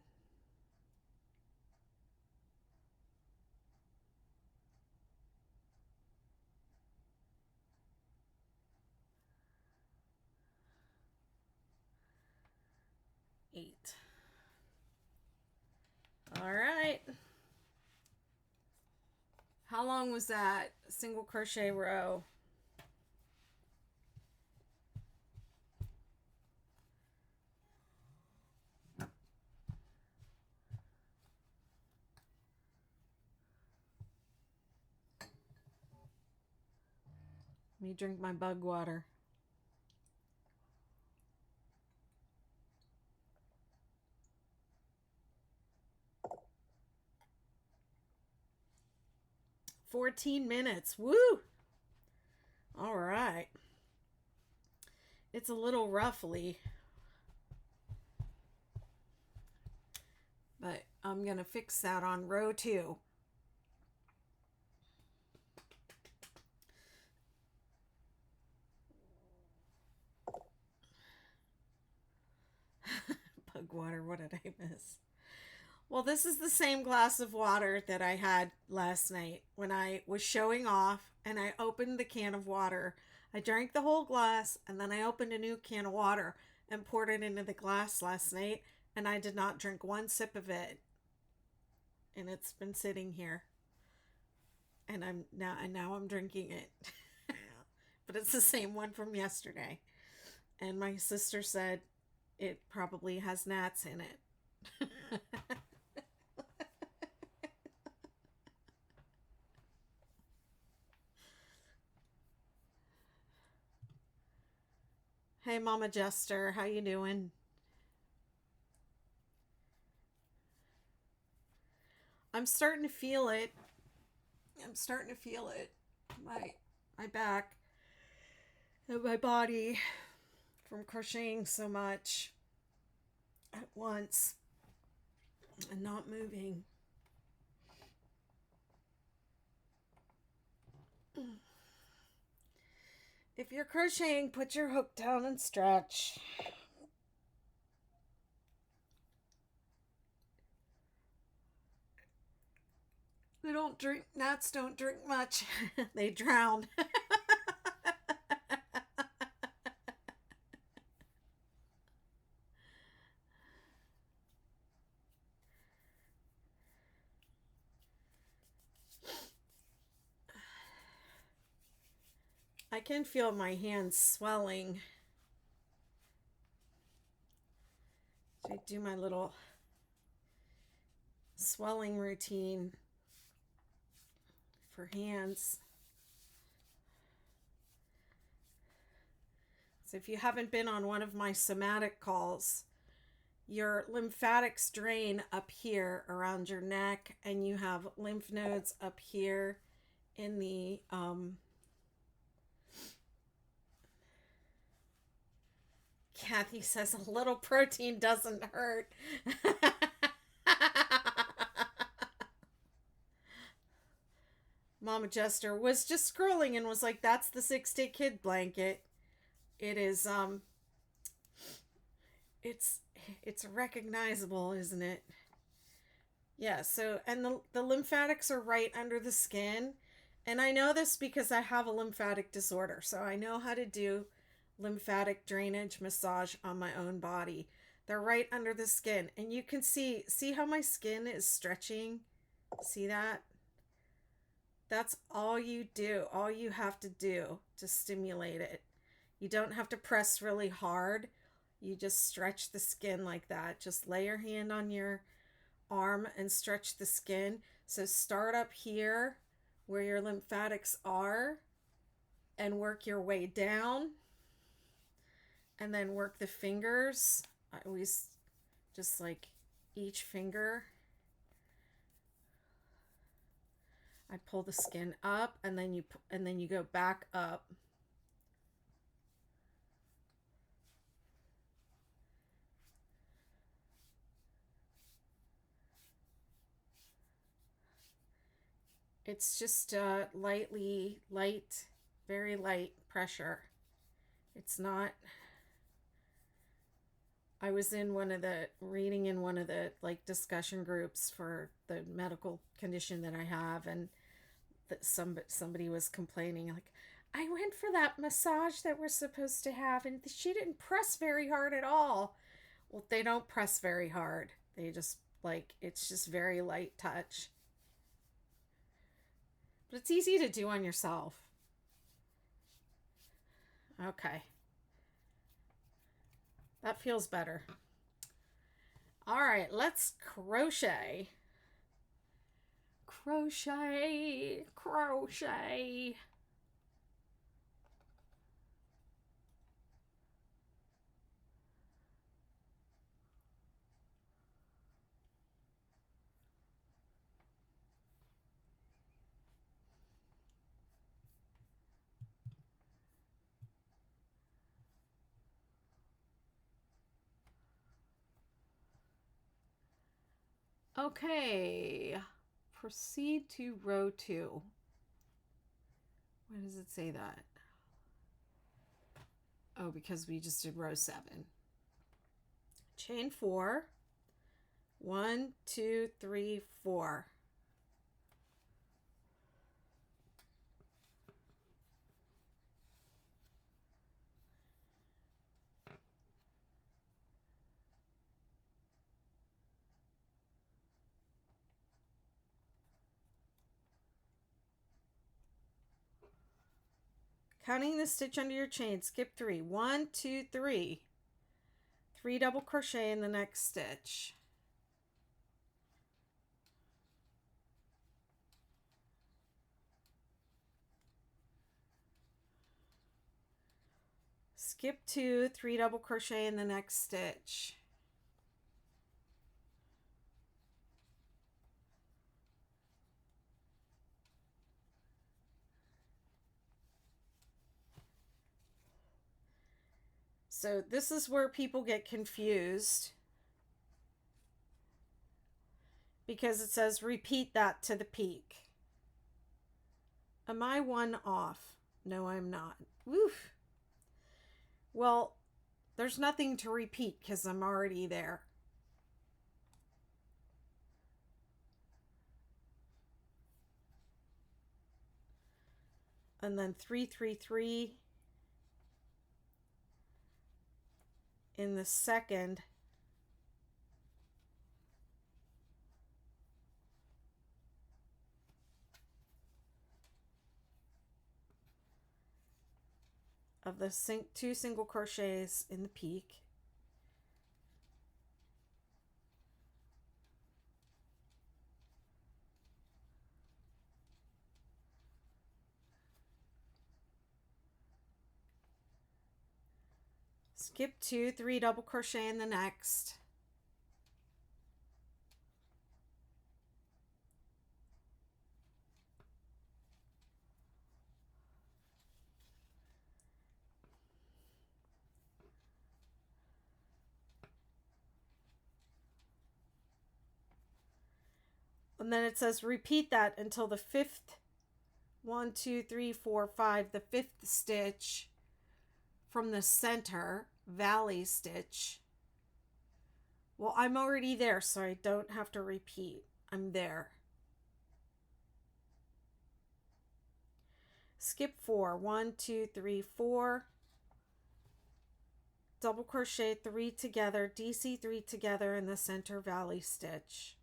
8. All right. How long was that single crochet row? Let me drink my bug water. $14. Woo! All right. It's a little roughly, but I'm going to fix that on row 2. Bug water, what did I miss? Well, this is the same glass of water that I had last night when I was showing off and I opened the can of water. I drank the whole glass and then I opened a new can of water and poured it into the glass last night, and I did not drink one sip of it. And it's been sitting here. And now I'm drinking it. But it's the same one from yesterday. And my sister said it probably has gnats in it. Hey, Mama Jester, how you doing? I'm starting to feel it. My back and my body from crocheting so much at once and not moving. If you're crocheting, put your hook down and stretch. They don't drink, gnats don't drink much. They drown. I can feel my hands swelling. So I do my little swelling routine for hands. So if you haven't been on one of my somatic calls, your lymphatics drain up here around your neck, and you have lymph nodes up here in the Kathy says a little protein doesn't hurt. Mama Jester was just scrolling and was like, that's the 6-day kid blanket. It is it's recognizable, isn't it? Yeah, so and the lymphatics are right under the skin. And I know this because I have a lymphatic disorder. So I know how to do lymphatic drainage massage on my own body. They're right under the skin. And you can see how my skin is stretching? See that? That's all you do. All you have to do to stimulate it. You don't have to press really hard. You just stretch the skin like that. Just lay your hand on your arm and stretch the skin. So start up here where your lymphatics are and work your way down. And then work the fingers. I always just like each finger. I pull the skin up and then you go back up. It's just light, very light pressure. It's not. I was in reading in one of the like discussion groups for the medical condition that I have, and that somebody was complaining like, I went for that massage that we're supposed to have and she didn't press very hard at all. Well, they don't press very hard. They just like, it's just very light touch. But it's easy to do on yourself. Okay. That feels better. All right, let's crochet. Crochet, crochet. Okay, proceed to row 2. Why does it say that? Oh, because we just did row 7. Chain 4. 1, 2, 3, 4. Counting the stitch under your chain, skip 3. 1, 2, 3. 3 double crochet in the next stitch. Skip 2, 3 double crochet in the next stitch. So this is where people get confused, because it says repeat that to the peak. Am I one off? No, I'm not. Woof. Well, there's nothing to repeat because I'm already there. And then 3, 3, 3 in the second. Of the 2 single crochets in the peak. Skip 2, 3 double crochet in the next. And then it says repeat that until the 5th, 1, 2, 3, 4, 5, the 5th stitch from the center, valley stitch. Well, I'm already there, so I don't have to repeat. I'm there. Skip 4, 1, 2, 3, 4. Double crochet 3 together, DC 3 together in the center valley stitch.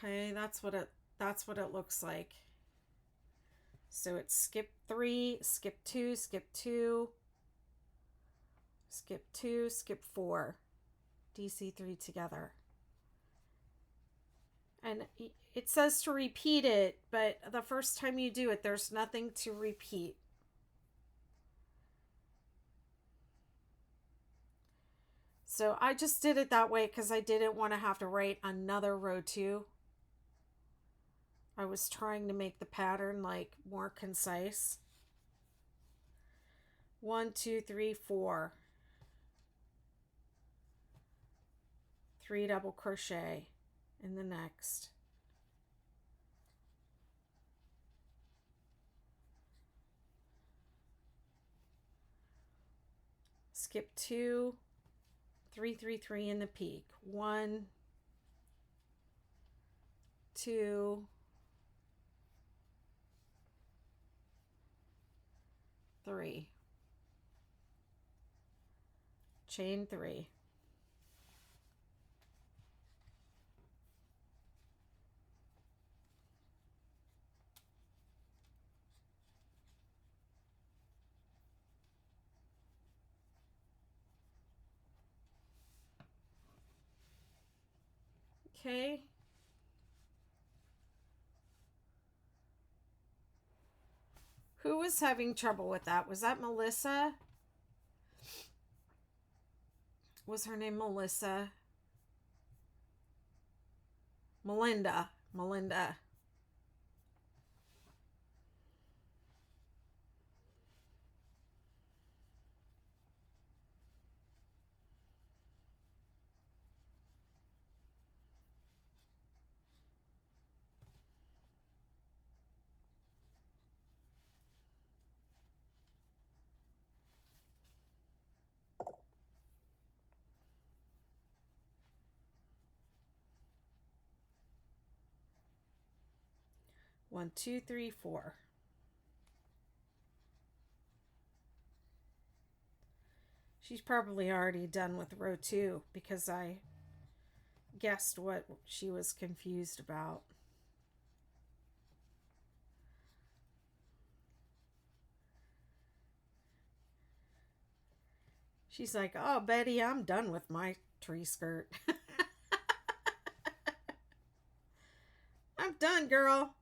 Okay, that's what it looks like. So it's skip 3, skip 2, skip 2, skip 2, skip 4, DC 3 together. And it says to repeat it, but the first time you do it, there's nothing to repeat. So I just did it that way because I didn't want to have to write another row 2. I was trying to make the pattern like more concise. 1, 2, 3, 4. 3 double crochet in the next. Skip 2, 3, 3, 3 in the peak. 1, 2, 3. Chain 3. Okay. Who was having trouble with that? Was that Melissa? Was her name Melissa? Melinda. 1, 2, 3, 4. She's probably already done with row 2 because I guessed what she was confused about. She's like, oh, Betty, I'm done with my tree skirt. I'm done, girl.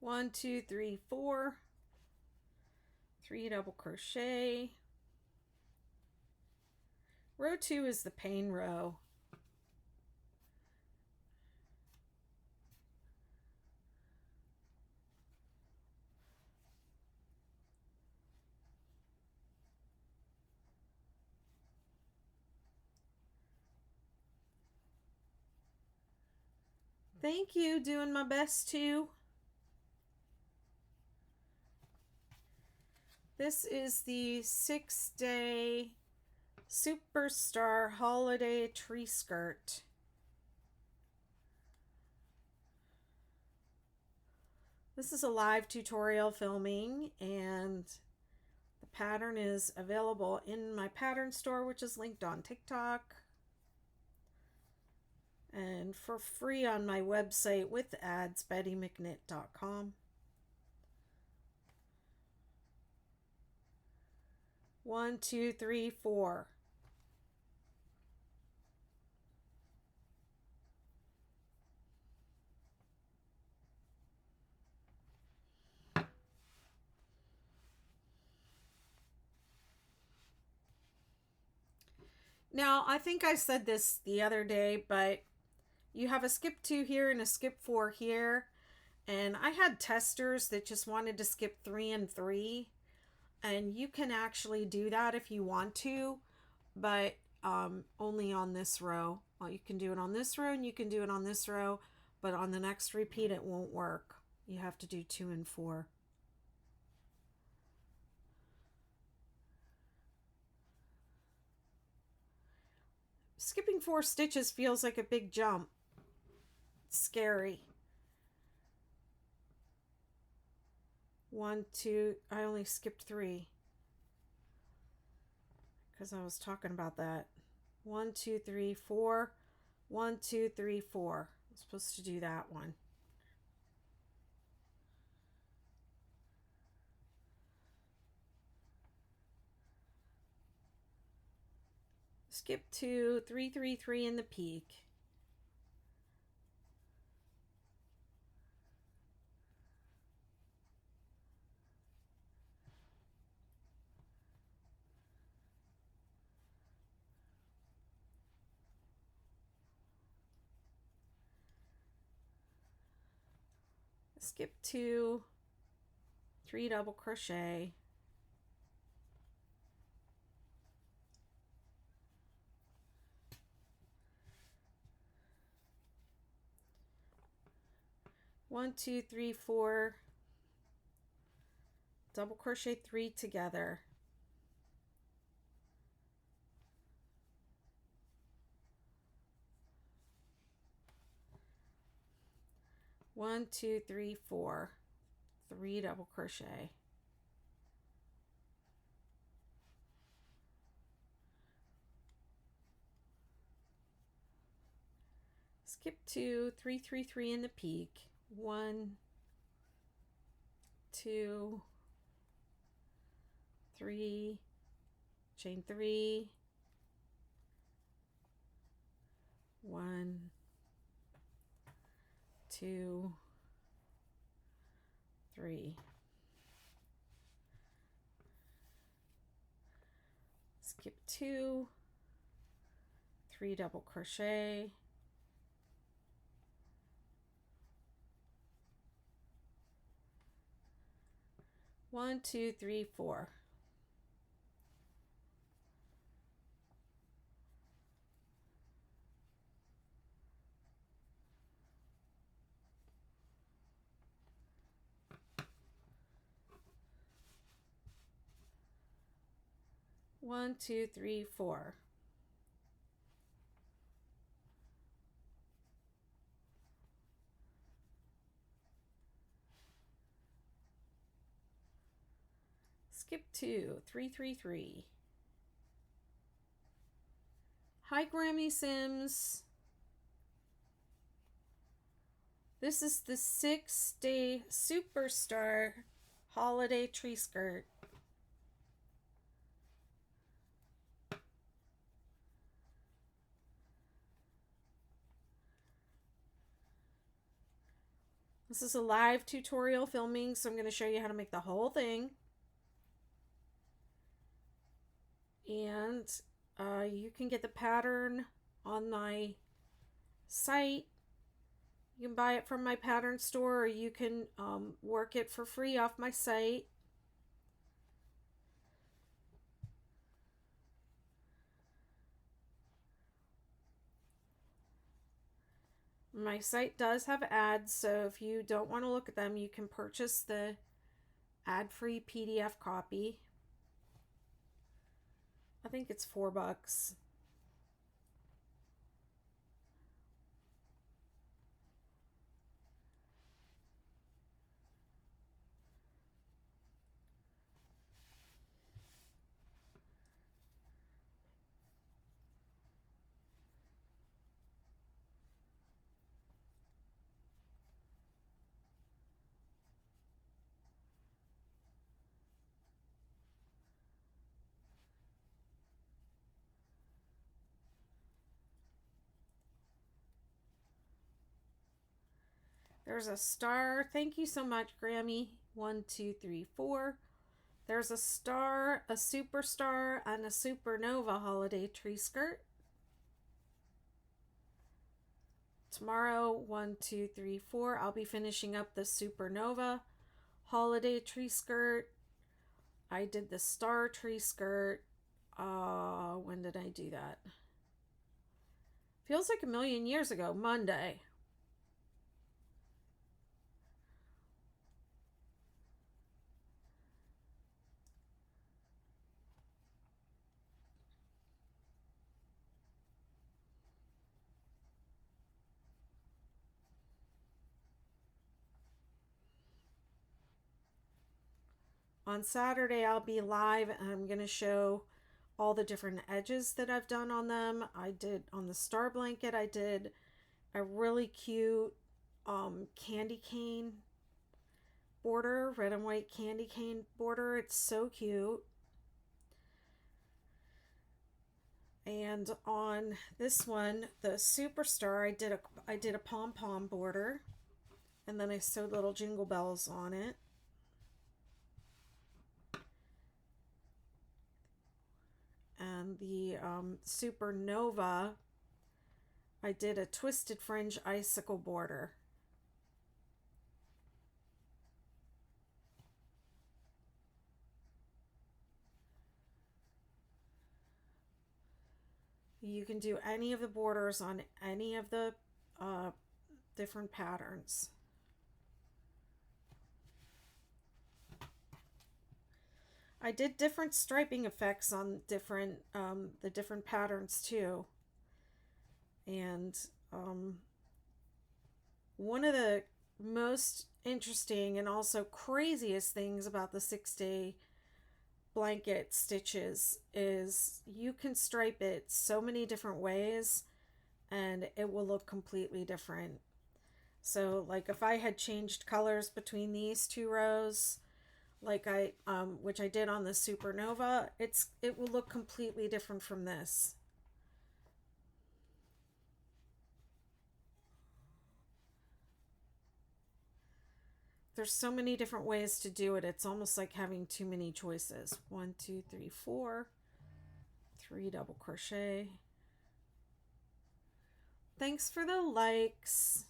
1, 2, 3, 4, 3 double crochet. Row 2 is the pain row. Thank you, doing my best too. This is the 6-day Superstar Holiday Tree Skirt. This is a live tutorial filming, and the pattern is available in my pattern store, which is linked on TikTok, and for free on my website with ads, bettymcknit.com. 1, 2, 3, 4. Now, I think I said this the other day, but you have a skip 2 here and a skip 4 here. And I had testers that just wanted to skip 3 and 3. And you can actually do that if you want to, but only on this row. Well, you can do it on this row and you can do it on this row, but on the next repeat it won't work. You have to do 2 and 4. Skipping 4 stitches feels like a big jump. It's scary. 1, 2, I only skipped 3 because I was talking about that. 1, 2, 3, 4. 1, 2, 3, 4. I'm supposed to do that one. Skip 2, 3, 3, 3 in the peak. Skip 2, 3 double crochet. One, 2, 3, 4, double crochet 3 together. One, 2, 3, 4, 3 double crochet. Skip 2, 3, 3, 3 in the peak. 1, 2, 3, chain 3, 1, 2, 3. Skip 2, 3 double crochet. One, 2, 3, 4. One, 2, 3, 4. Skip 2, 3, 3, 3. Hi, Grammy Sims. This is the 6-day Superstar Holiday Tree Skirt. This is a live tutorial filming, so I'm going to show you how to make the whole thing. And you can get the pattern on my site. You can buy it from my pattern store, or you can work it for free off my site. My site does have ads, so if you don't want to look at them, you can purchase the ad-free PDF copy. I think it's $4. There's a star. Thank you so much, Grammy. 1, 2, 3, 4. There's a star, a superstar, and a supernova holiday tree skirt. Tomorrow, 1, 2, 3, 4, I'll be finishing up the supernova holiday tree skirt. I did the star tree skirt. When did I do that? Feels like a million years ago. Monday. On Saturday, I'll be live and I'm going to show all the different edges that I've done on them. I did on the star blanket, I did a really cute candy cane border, red and white candy cane border. It's so cute. And on this one, the superstar, I did a pom-pom border, and then I sewed little jingle bells on it. And the supernova, I did a twisted fringe icicle border. You can do any of the borders on any of the different patterns. I did different striping effects on different the different patterns too. And one of the most interesting and also craziest things about the 6-day blanket stitches is you can stripe it so many different ways and it will look completely different. So like if I had changed colors between these two rows, like I which I did on the supernova, it will look completely different from this. There's so many different ways to do it. It's almost like having too many choices. 1, 2, 3, 4, 3 double crochet. Thanks for the likes.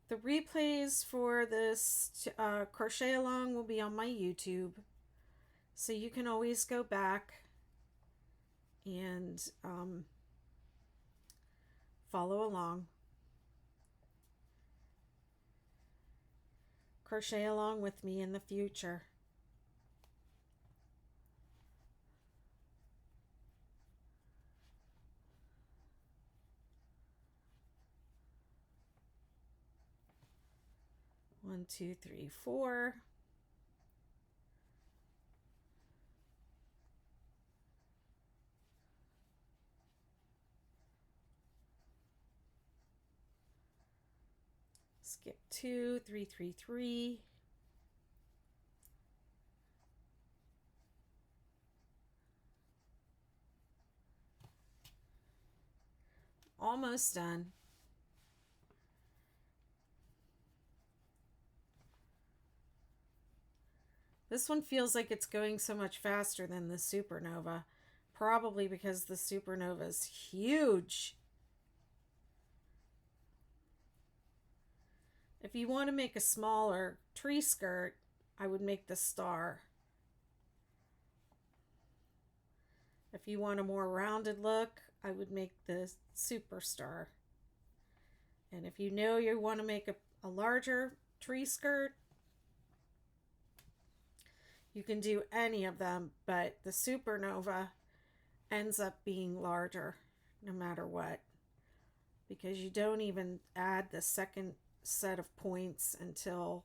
The replays for this crochet along will be on my YouTube, so you can always go back and follow along. Crochet along with me in the future. One, two, three, 4. Just Skip 2, 3, 3, 3. Almost done. This one feels like it's going so much faster than the Supernova, probably because the Supernova is huge. If you want to make a smaller tree skirt, I would make the star. If you want a more rounded look, I would make the superstar. And if you know you want to make a larger tree skirt, you can do any of them, but the Supernova ends up being larger no matter what, because you don't even add the second set of points until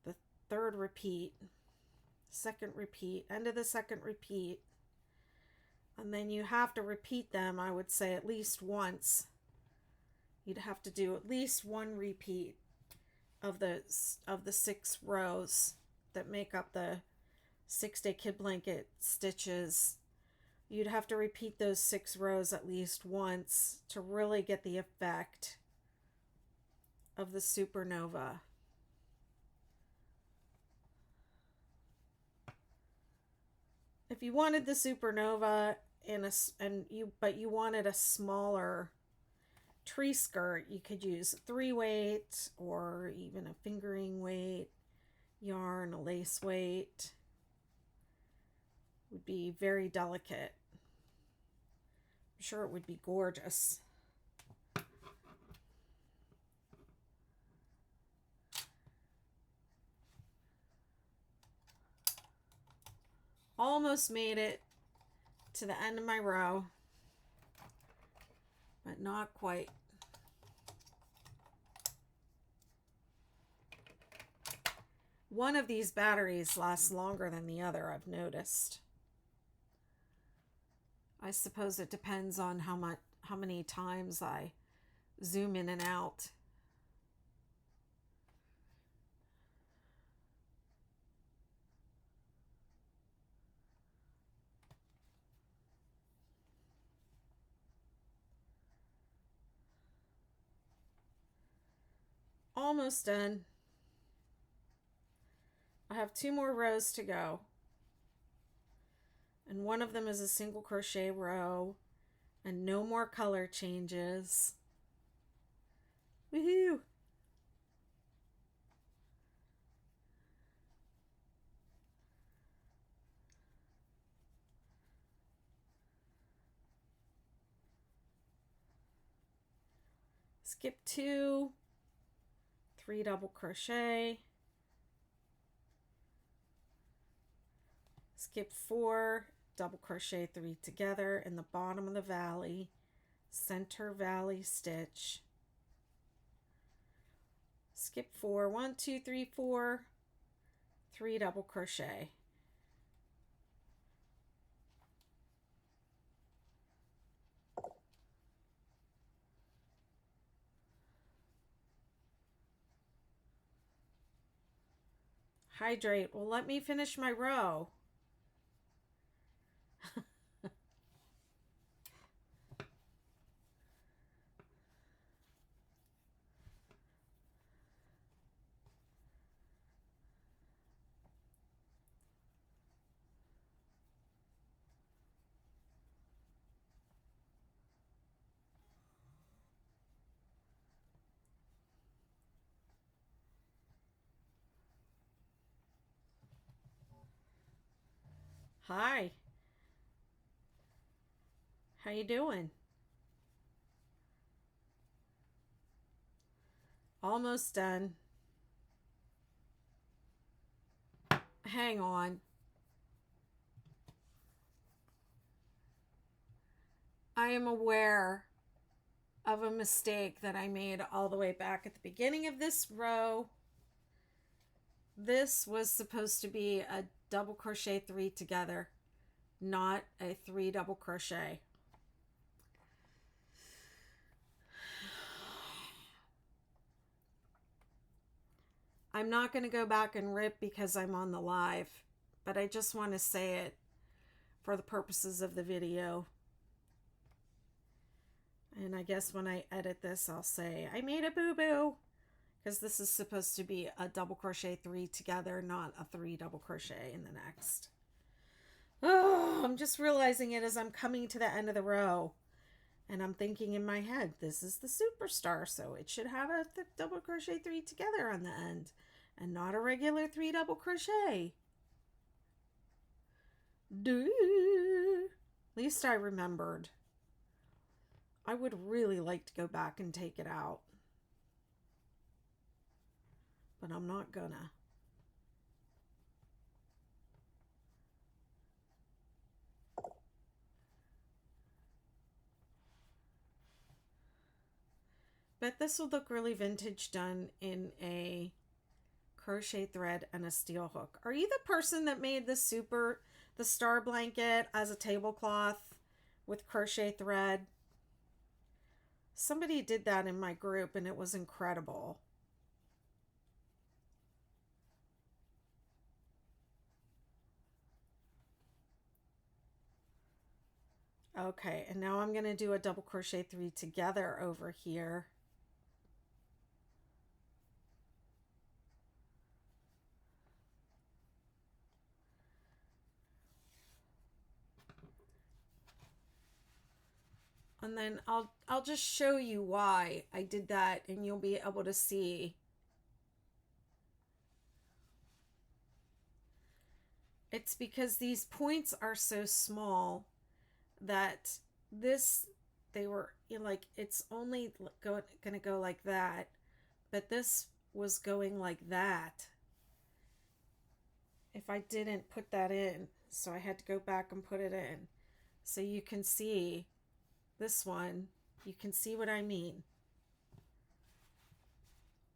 the third repeat, second repeat, end of the second repeat, and then you have to repeat them, I would say, at least once. You'd have to do at least one repeat of the 6 rows that make up the 6-day kid blanket stitches. You'd have to repeat those 6 rows at least once to really get the effect of the Supernova. If you wanted the Supernova but you wanted a smaller tree skirt, you could use a 3-weight or even a fingering weight yarn, a lace weight. Would be very delicate. I'm sure it would be gorgeous. Almost made it to the end of my row, but not quite. One of these batteries lasts longer than the other, I've noticed. I suppose it depends on how many times I zoom in and out. Almost done. I have 2 more rows to go. And one of them is a single crochet row and no more color changes. Woohoo! Skip 2, 3 double crochet, skip 4, double crochet 3 together in the bottom of the valley, center valley stitch, skip 4, 1, 2, 3, 4, 3 double crochet. Hydrate. Well, let me finish my row. Hi. How you doing? Almost done. Hang on. I am aware of a mistake that I made all the way back at the beginning of this row. This was supposed to be a double crochet 3 together, not a 3 double crochet. I'm not going to go back and rip because I'm on the live, but I just want to say it for the purposes of the video. And I guess when I edit this, I'll say, I made a boo-boo. Because this is supposed to be a double crochet 3 together, not a 3 double crochet in the next. Oh, I'm just realizing it as I'm coming to the end of the row. And I'm thinking in my head, this is the Superstar, so it should have a double crochet 3 together on the end. And not a regular 3 double crochet. At least I remembered. I would really like to go back and take it out. But I'm not gonna. But this will look really vintage done in a crochet thread and a steel hook. Are you the person that made the star blanket as a tablecloth with crochet thread? Somebody did that in my group and it was incredible. Okay, and now I'm going to do a double crochet 3 together over here. And then I'll just show you why I did that and you'll be able to see. It's because these points are so small that they were like, it's only gonna go like that, but this was going like that if I didn't put that in. So I had to go back and put it in. So you can see this one, you can see what I mean.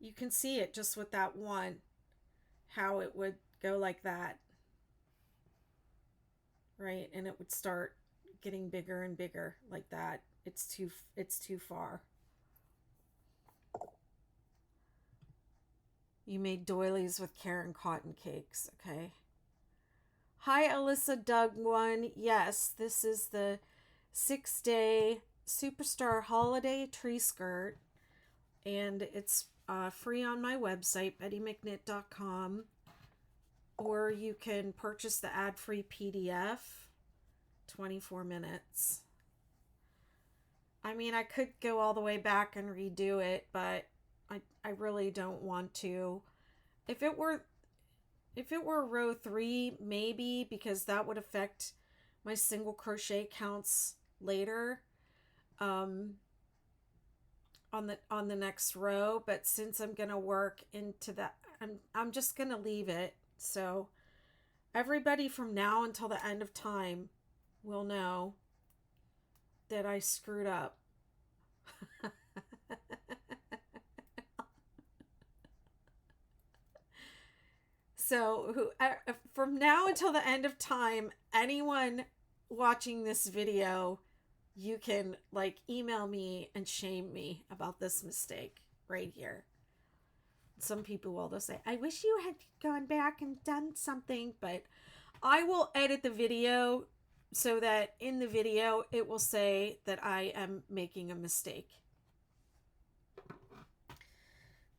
You can see it just with that one, how it would go like that, right? And it would start getting bigger and bigger like that. It's too far. You made doilies with Karen cotton cakes, okay? Hi, Alyssa Doug 1. Yes, this is the 6-day Superstar Holiday Tree Skirt, and it's free on my website, bettymcknit.com, or you can purchase the ad-free PDF, 24 minutes. I mean, I could go all the way back and redo it, but I really don't want to. If it were row 3, maybe, because that would affect my single crochet counts later on the next row. But since I'm gonna work into that, I'm just gonna leave it. So everybody from now until the end of time will know that I screwed up. So from now until the end of time, anyone watching this video, you can like email me and shame me about this mistake right here. Some people will say, I wish you had gone back and done something, but I will edit the video so that in the video it will say that I am making a mistake.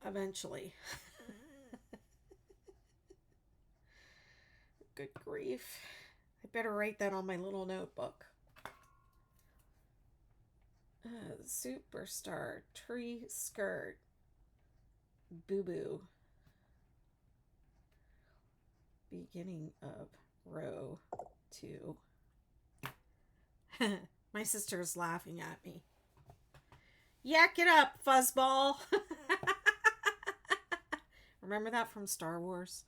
Eventually. Good grief. I better write that on my little notebook. Superstar Tree Skirt. Boo-boo. Beginning of row 2. My sister is laughing at me. Yak it up, fuzzball. Remember that from Star Wars?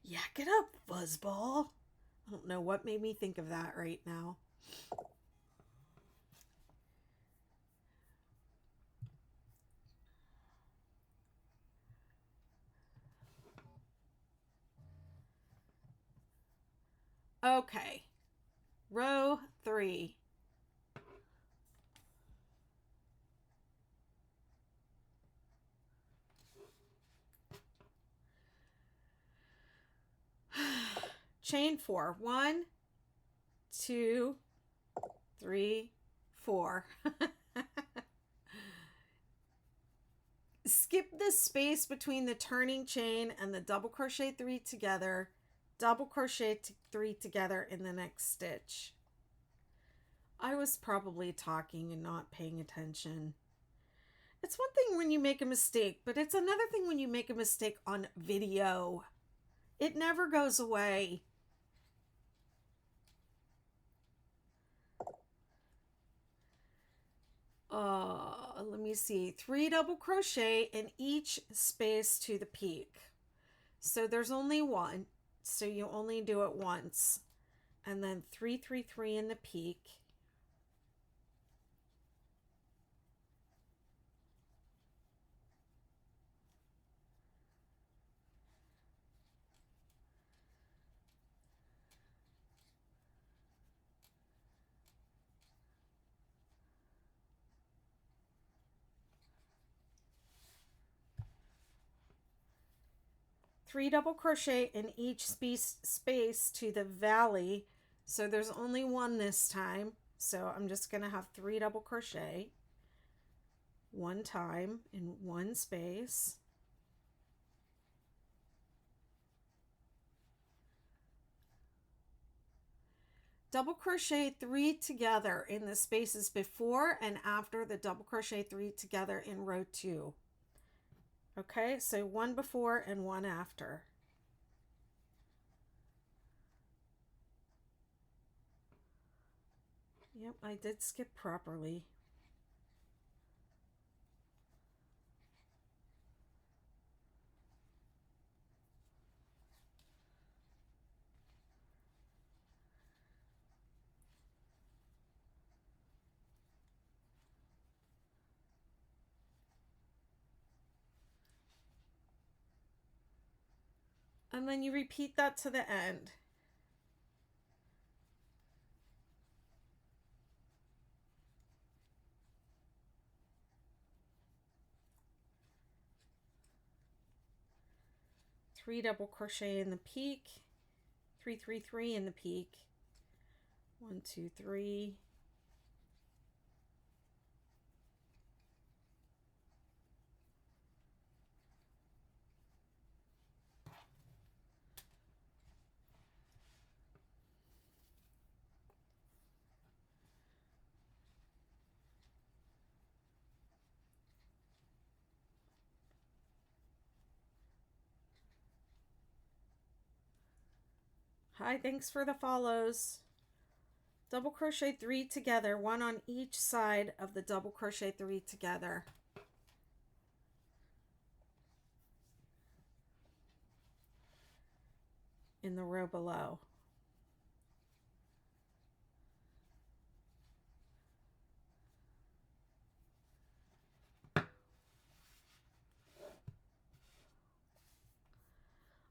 Yak it up, fuzzball. I don't know what made me think of that right now. Okay, row 3. chain 4. 1, 2, 3, 4. Skip the space between the turning chain and the double crochet 3 together, double crochet 3 together in the next stitch. I was probably talking and not paying attention. It's one thing when you make a mistake, but it's another thing when you make a mistake on video. It never goes away. Let me see. 3 double crochet in each space to the peak. So there's only one, so you only do it once. And then 3, 3, 3 in the peak. Three double crochet in each space to the valley. So there's only one this time. So I'm just going to have 3 double crochet one time in one space. Double crochet 3 together in the spaces before and after the double crochet 3 together in row 2. Okay, so one before and one after. Yep, I did skip properly. And then you repeat that to the end. Three double crochet in the peak, 3, 3, 3 in the peak, 1, 2, 3. Hi, thanks for the follows. Double crochet 3 together, one on each side of the double crochet 3 together. In the row below.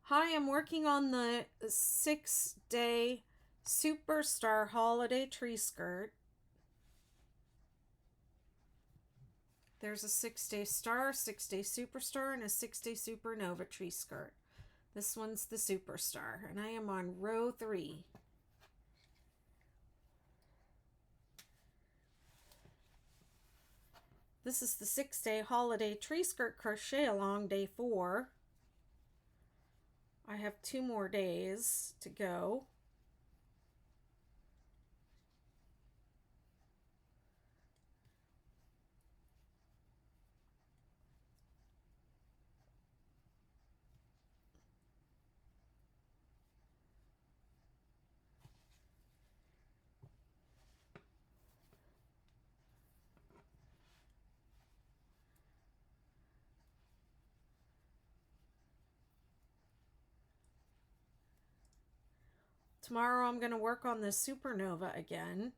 Hi, I'm working on the 6-day Superstar Holiday Tree Skirt. There's a 6-day star, 6-day Superstar, and a 6-day Supernova tree skirt. This one's the Superstar, and I am on row 3. This is the 6-day holiday tree skirt crochet along day 4. I have 2 more days to go. Tomorrow I'm going to work on the Supernova again.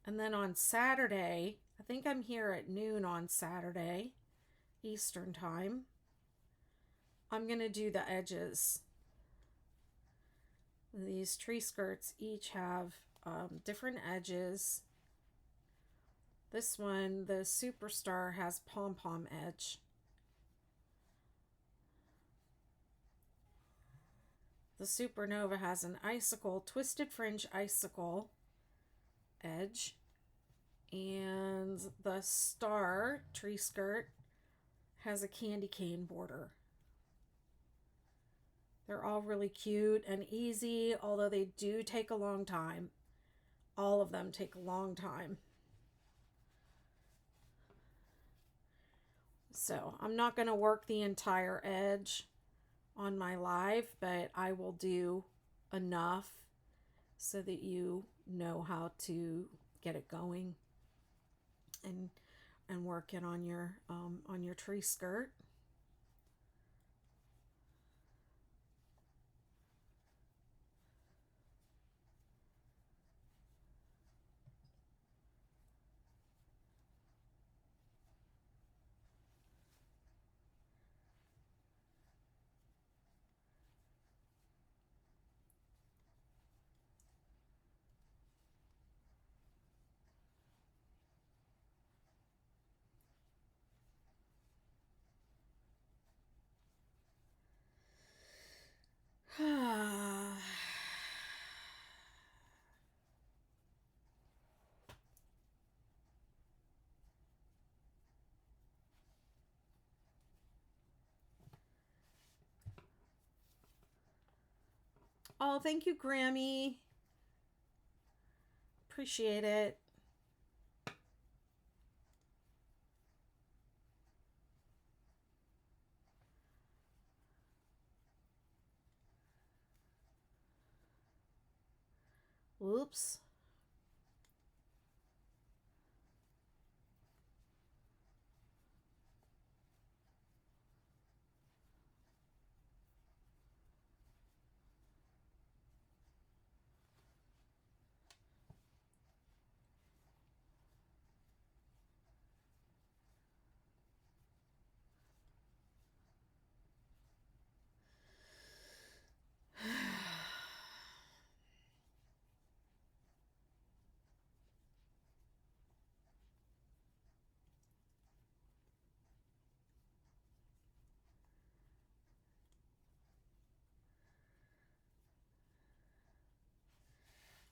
And then on Saturday, I think I'm here at noon on Saturday, Eastern time. I'm going to do the edges. These tree skirts each have different edges. This one, the Superstar, has pom-pom edge. the Supernova has an icicle, twisted fringe icicle edge, and the Star tree skirt has a candy cane border. They're all really cute and easy, although they do take a long time. All of them take a long time. So I'm not going to work the entire edge on my live, but I will do enough so that you know how to get it going and work it on your tree skirt. Oh, thank you, Grammy. Appreciate it. Whoops.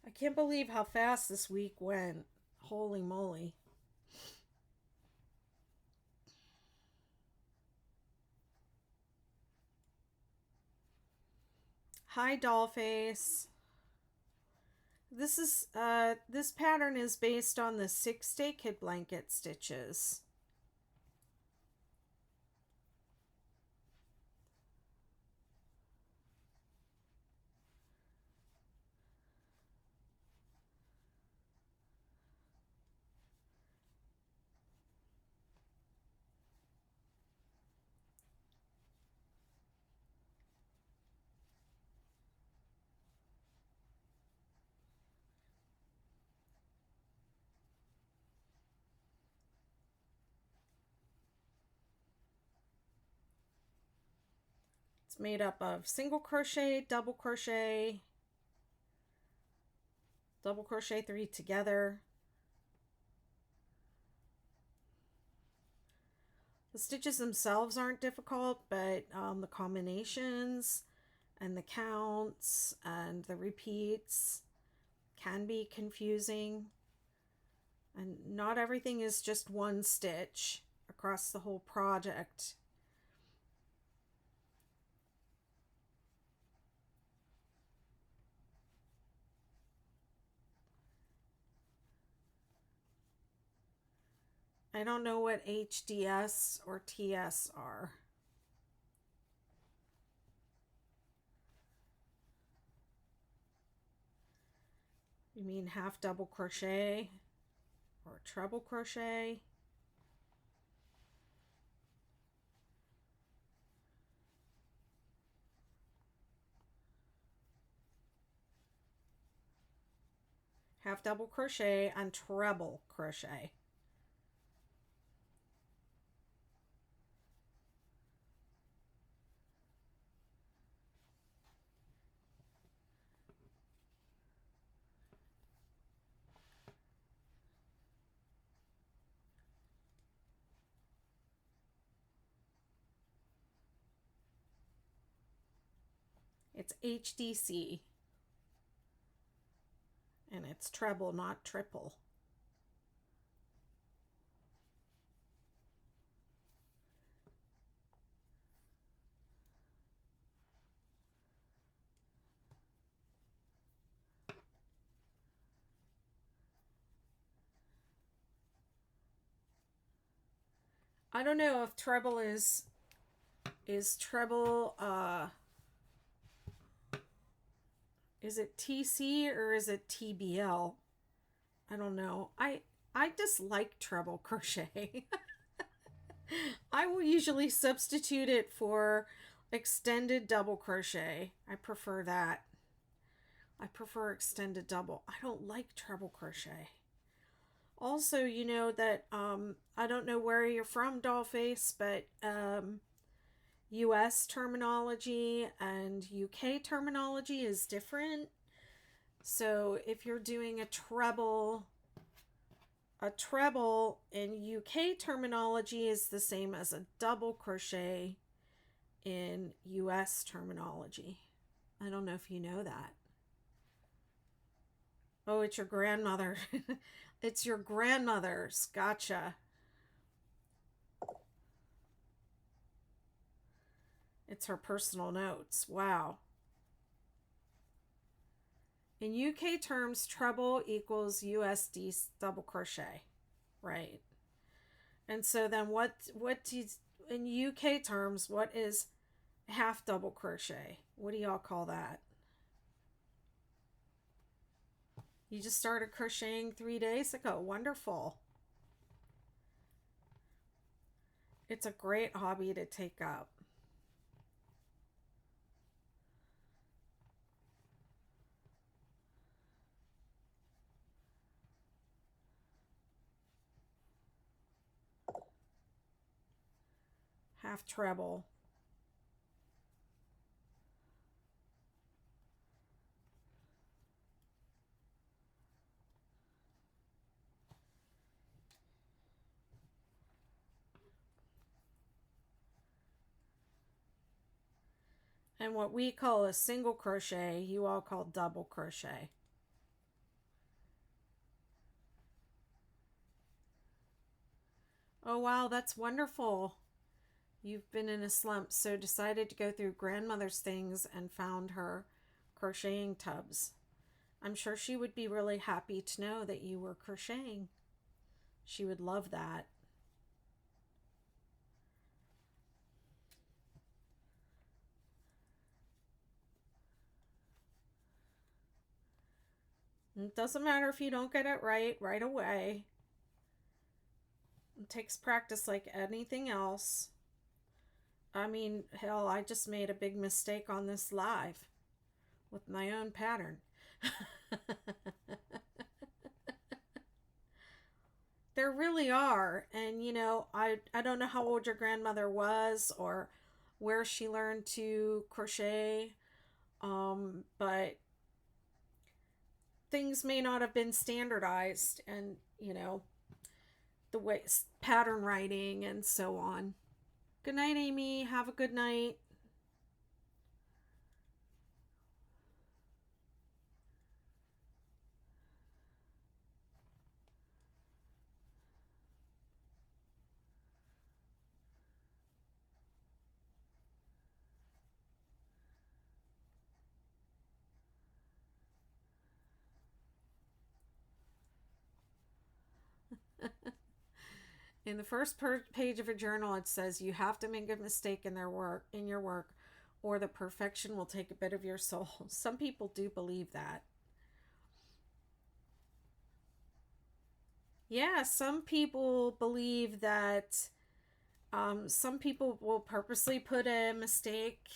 I can't believe how fast this week went. Holy moly. Hi, Dollface. This pattern is based on the 6-day kid blanket stitches. It's made up of single crochet, double crochet 3 together. The stitches themselves aren't difficult, but the combinations and the counts and the repeats can be confusing. And not everything is just one stitch across the whole project. I don't know what HDS or TS are. You mean half double crochet or treble crochet? Half double crochet and treble crochet. It's HDC. And it's treble, not triple. I don't know if treble is treble, is it TC or is it TBL? I don't know. I dislike treble crochet. I will usually substitute it for extended double crochet. I prefer that. I prefer extended double. I don't like treble crochet. Also, you know that I don't know where you're from, Dollface, but US terminology and UK terminology is different. So if you're doing a treble in UK terminology is the same as a double crochet in US terminology. I don't know if you know that. Oh, it's your grandmother. It's your grandmother's. Gotcha. It's her personal notes. Wow. In UK terms, treble equals USD double crochet, right? And so then what in UK terms, what is half double crochet? What do y'all call that? You just started crocheting 3 days ago. Wonderful. It's a great hobby to take up. Half treble. And what we call a single crochet, you all call double crochet. Oh, wow, that's wonderful. You've been in a slump, so decided to go through grandmother's things and found her crocheting tubs. I'm sure she would be really happy to know that you were crocheting. She would love that. It doesn't matter if you don't get it right away. It takes practice like anything else. I mean, hell, I just made a big mistake on this live with my own pattern. There really are. And, you know, I don't know how old your grandmother was or where she learned to crochet, but things may not have been standardized and, you know, the way pattern writing and so on. Good night, Amy. Have a good night. In the first page of a journal, it says you have to make a mistake in your work, or the perfection will take a bit of your soul. Some people do believe that. Yeah, some people believe that some people will purposely put a mistake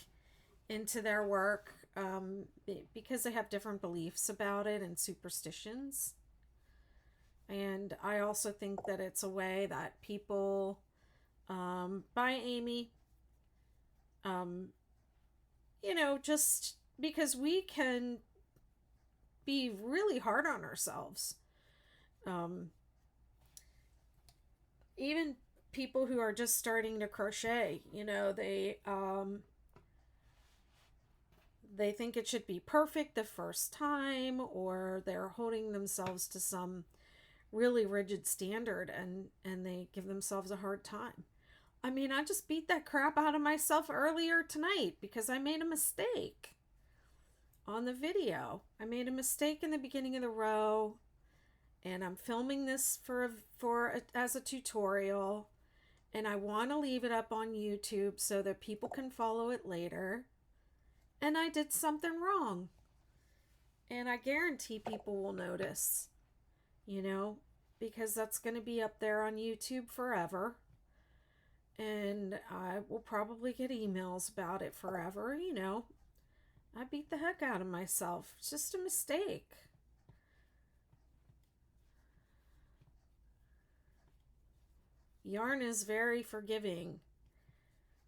into their work because they have different beliefs about it and superstitions. And I also think that it's a way that people, bye Amy, you know, just because we can be really hard on ourselves. Even people who are just starting to crochet, you know, they think it should be perfect the first time, or they're holding themselves to some really rigid standard, and they give themselves a hard time. I mean, I just beat that crap out of myself earlier tonight because I made a mistake on the video. I made a mistake in the beginning of the row, and I'm filming this as a tutorial, and I want to leave it up on YouTube so that people can follow it later. And I did something wrong. And I guarantee people will notice, you know, because that's going to be up there on YouTube forever. And I will probably get emails about it forever, you know. I beat the heck out of myself. It's just a mistake. Yarn is very forgiving.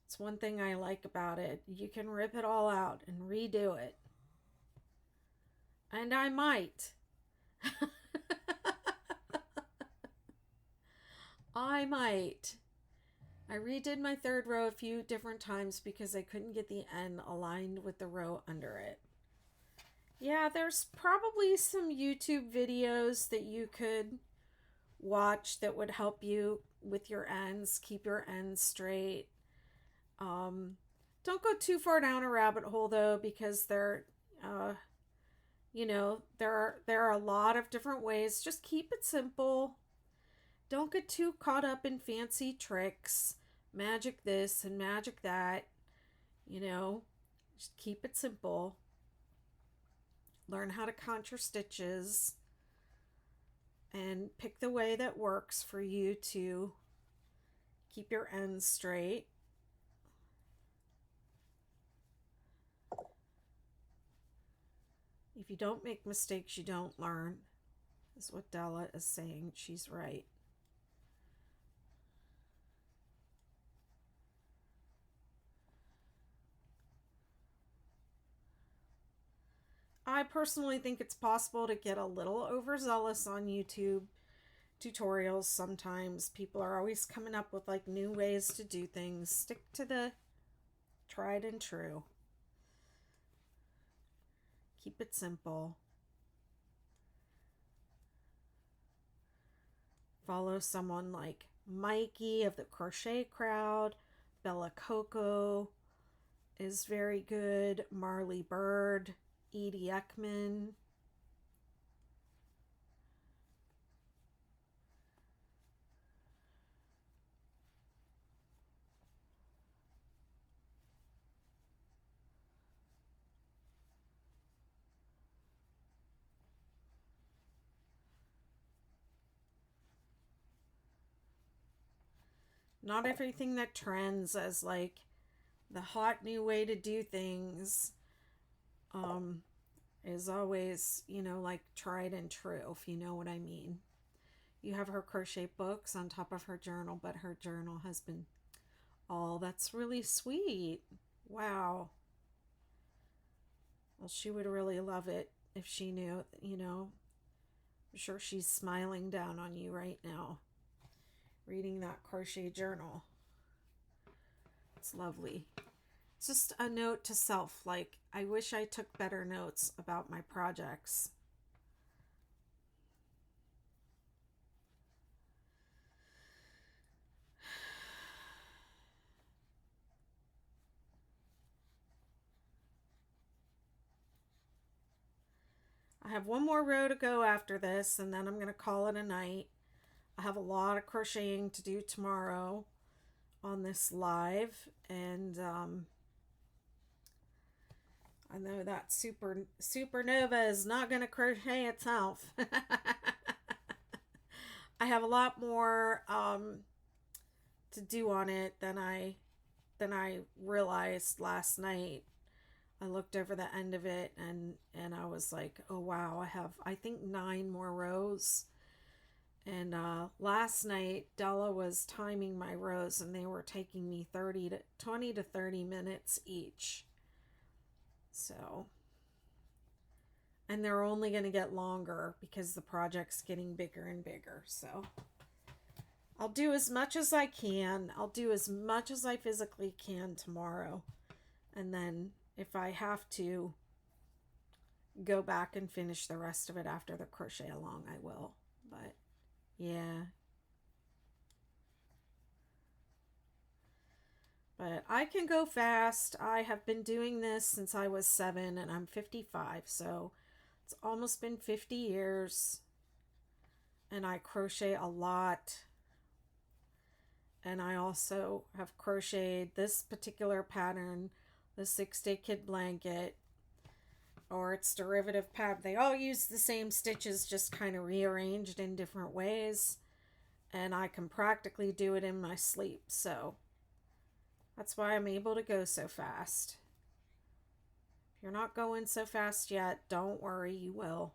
It's one thing I like about it. You can rip it all out and redo it. And I might. I might. I redid my third row a few different times because I couldn't get the end aligned with the row under it. Yeah, there's probably some YouTube videos that you could watch that would help you with your ends, keep your ends straight. Don't go too far down a rabbit hole though, because there are a lot of different ways. Just keep it simple. Don't get too caught up in fancy tricks, magic this and magic that. Just keep it simple. Learn how to count your stitches and pick the way that works for you to keep your ends straight. If you don't make mistakes, you don't learn, is what Della is saying. She's right. I personally think it's possible to get a little overzealous on YouTube tutorials sometimes. People are always coming up with like new ways to do things. Stick to the tried and true. Keep it simple. Follow someone like Mikey of the Crochet Crowd. Bella Coco is very good. Marley Bird. Edie Ekman. Not everything that trends as like the hot new way to do things is always, like tried and true, if you know what I mean. You have her crochet books on top of her journal, but her journal has been, oh, that's really sweet. Wow. Well, she would really love it if she knew, I'm sure she's smiling down on you right now, reading that crochet journal. It's lovely. It's just a note to self, like, I wish I took better notes about my projects. I have one more row to go after this, and then I'm going to call it a night. I have a lot of crocheting to do tomorrow on this live, and I know that Supernova is not going to crochet itself. I have a lot more to do on it than I realized last night. I looked over the end of it and I was like, oh wow, I have, I think 9 more rows. And last night Della was timing my rows, and they were taking me 20 to 30 minutes each. So, and they're only going to get longer because the project's getting bigger and bigger. So I'll do as much as I can. I'll do as much as I physically can tomorrow. And then if I have to go back and finish the rest of it after the crochet along, I will. But yeah. But I can go fast. I have been doing this since I was 7 and I'm 55. So it's almost been 50 years. And I crochet a lot. And I also have crocheted this particular pattern, the 6-Day Kid Blanket, or its derivative pattern. They all use the same stitches, just kind of rearranged in different ways. And I can practically do it in my sleep. So that's why I'm able to go so fast. If you're not going so fast yet, don't worry, you will.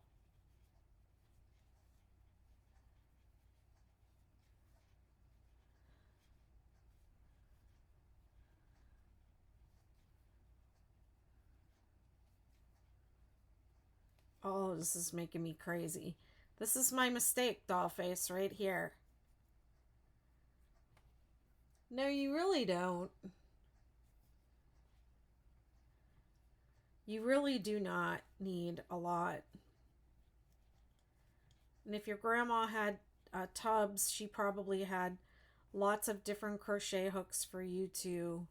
Oh, this is making me crazy. This is my mistake, doll face, right here. No, you really don't. You really do not need a lot. And if your grandma had tubs, she probably had lots of different crochet hooks for you to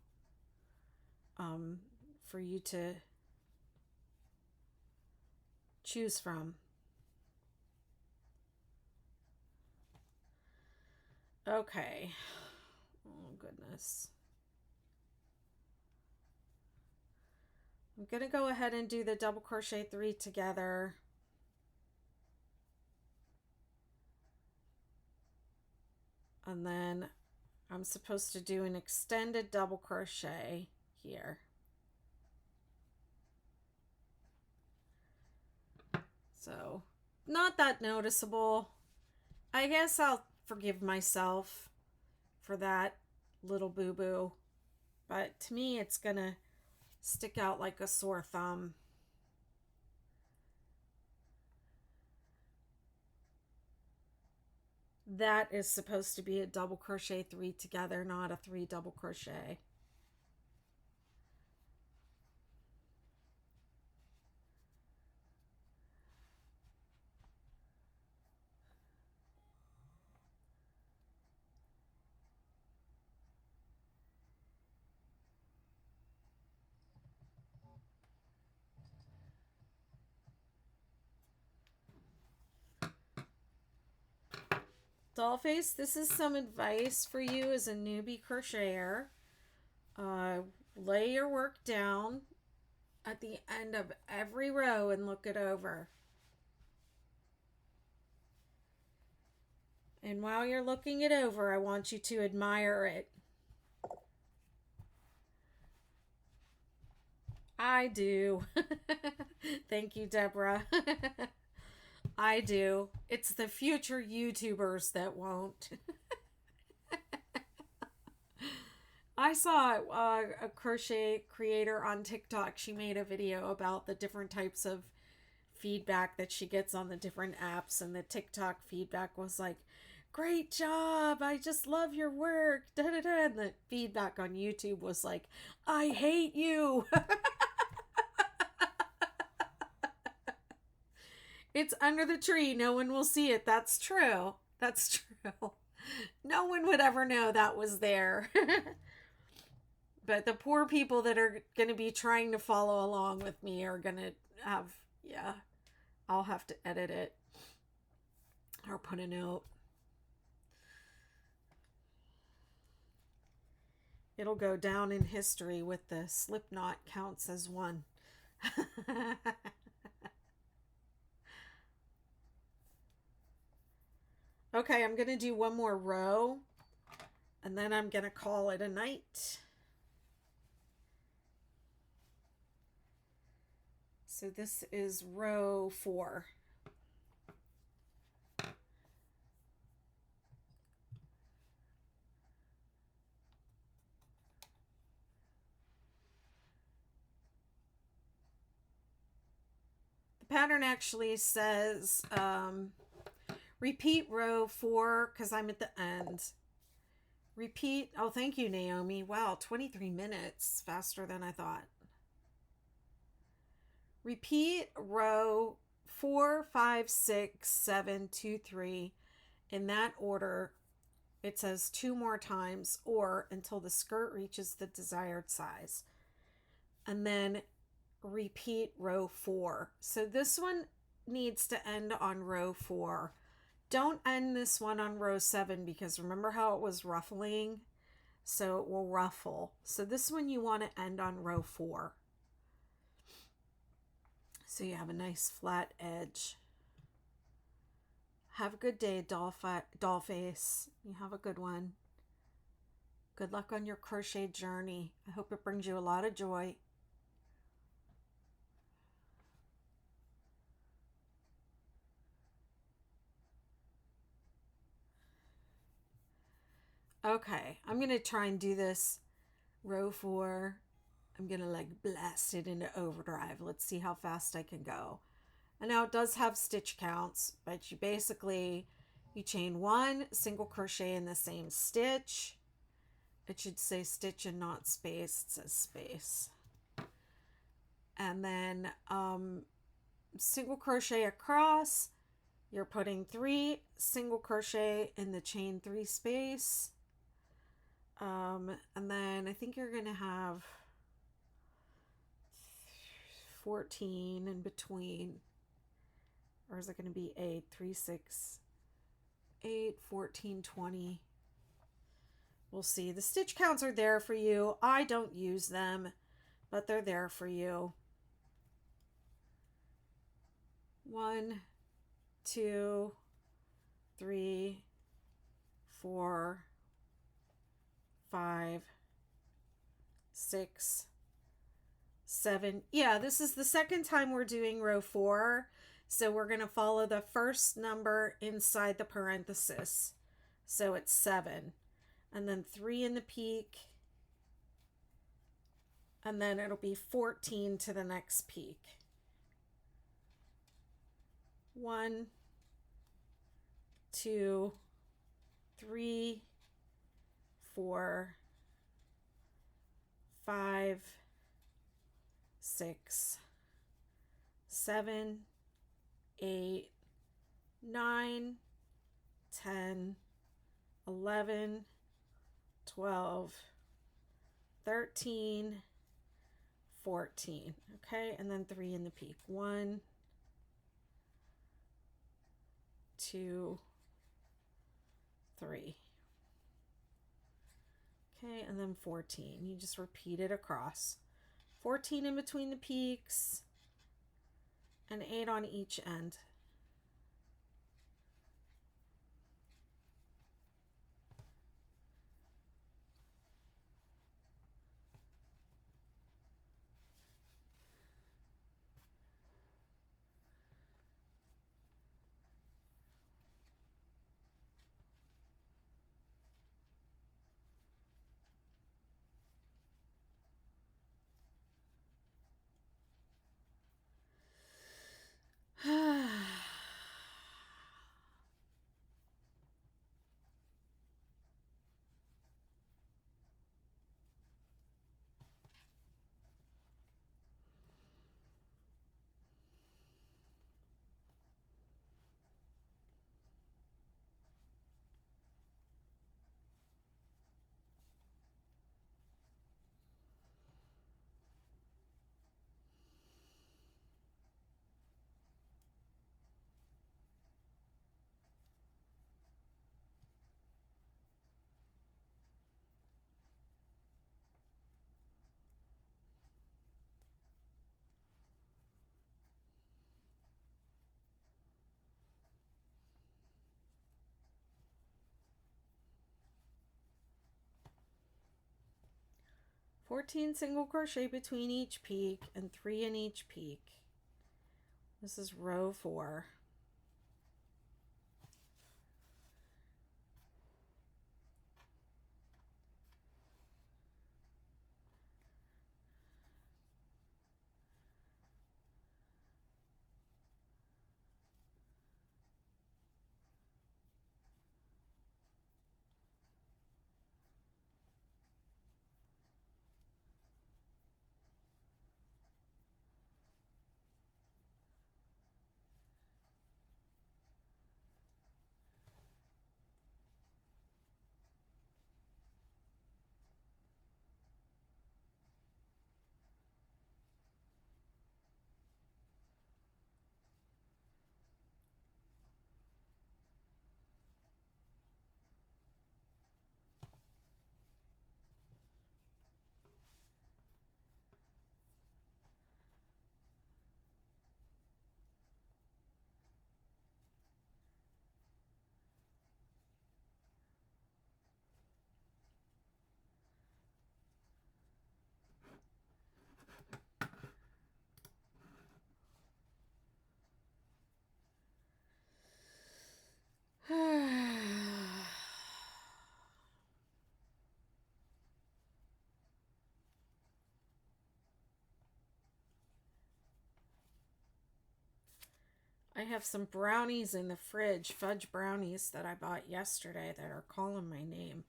choose from. Okay. Oh, goodness. I'm going to go ahead and do the double crochet 3 together. And then I'm supposed to do an extended double crochet here. So, not that noticeable. I guess I'll forgive myself for that little boo-boo. But to me, it's gonna stick out like a sore thumb. That is supposed to be a double crochet 3 together, not a 3 double crochet. Dollface, this is some advice for you as a newbie crocheter. Lay your work down at the end of every row and look it over. And while you're looking it over, I want you to admire it. I do. Thank you, Deborah. I do. It's the future YouTubers that won't. I saw a crochet creator on TikTok. She made a video about the different types of feedback that she gets on the different apps, and the TikTok feedback was like, "Great job, I just love your work," da da da. And the feedback on YouTube was like, "I hate you." It's under the tree, no one will see it. That's true. That's true. No one would ever know that was there. But the poor people that are going to be trying to follow along with me are going to have, yeah, I'll have to edit it or put a note. It'll go down in history with the slip knot counts as one. Okay, I'm going to do one more row, and then I'm going to call it a night. So this is row 4. The pattern actually says repeat row 4 because I'm at the end. Repeat. Oh, thank you, Naomi. Wow, 23 minutes. Faster than I thought. Repeat row 4, 5, 6, 7, 2, 3 in that order. It says 2 more times, or until the skirt reaches the desired size. And then repeat row 4. So this one needs to end on row 4. Don't end this one on row 7 because remember how it was ruffling? So it will ruffle. So this one you want to end on row 4. So you have a nice flat edge. Have a good day, doll face. You have a good one. Good luck on your crochet journey. I hope it brings you a lot of joy. Okay, I'm going to try and do this row 4. I'm going to like blast it into overdrive. Let's see how fast I can go. And now it does have stitch counts, but you basically, you chain 1, single crochet in the same stitch. It should say stitch and not space. It says space. And then single crochet across. You're putting 3 single crochet in the chain 3 space. And then I think you're going to have 14 in between. Or is it going to be 8, 3, 6, 8, 14, 20? We'll see. The stitch counts are there for you. I don't use them, but they're there for you. 1, 2, 3, 4, 5, 6, 7. Yeah, this is the second time we're doing row 4. So we're going to follow the first number inside the parenthesis. So it's 7. And then 3 in the peak. And then it'll be 14 to the next peak. 1, 2, 3, 4, 5, 6, 7, 8, 9, 10, 11, 12, 13, 14. Okay, and then 3 in the peak. 1, 2, 3. Okay, and then 14. You just repeat it across. 14 in between the peaks and 8 on each end. Ah. 14 single crochet between each peak and 3 in each peak. This is row 4. I have some brownies in the fridge, fudge brownies that I bought yesterday that are calling my name.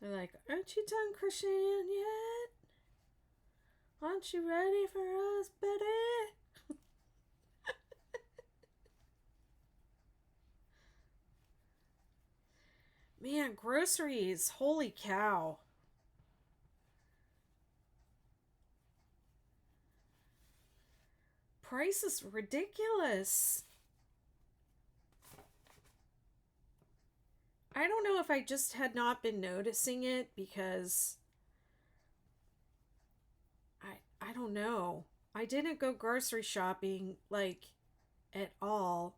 They're like, aren't you done crocheting yet? Aren't you ready for us, Betty? Man, groceries, holy cow. Price is ridiculous. I don't know if I just had not been noticing it because I don't know. I didn't go grocery shopping like at all.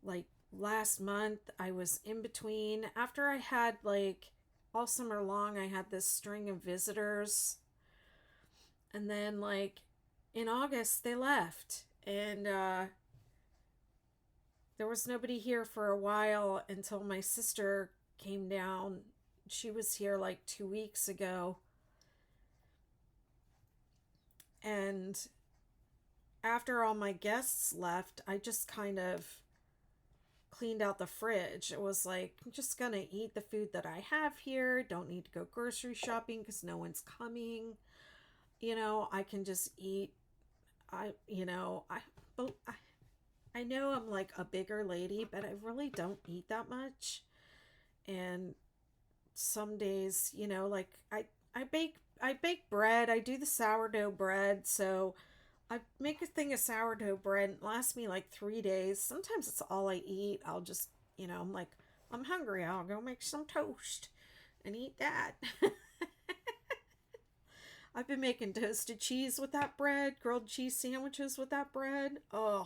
Like last month I was in between after I had like all summer long I had this string of visitors, and then like in August they left, and there was nobody here for a while until my sister came down. She was here like 2 weeks ago. And after all my guests left, I just kind of cleaned out the fridge. It was like, I'm just going to eat the food that I have here. Don't need to go grocery shopping because no one's coming. I can just eat. I know I'm like a bigger lady, but I really don't eat that much. And some days, like I bake bread. I do the sourdough bread, so I make a thing of sourdough bread. It lasts me like 3 days. Sometimes it's all I eat. I'll just, I'm like, I'm hungry. I'll go make some toast and eat that. I've been making toasted cheese with that bread, grilled cheese sandwiches with that bread. Oh,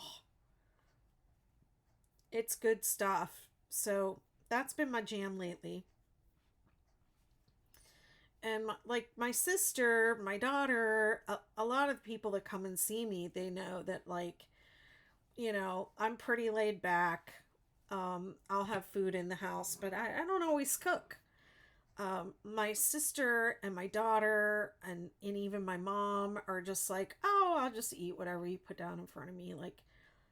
it's good stuff. So that's been my jam lately. And my sister, my daughter, a lot of people that come and see me, they know that like, I'm pretty laid back. I'll have food in the house, but I don't always cook. My sister and my daughter and even my mom are just like, oh, I'll just eat whatever you put down in front of me. Like,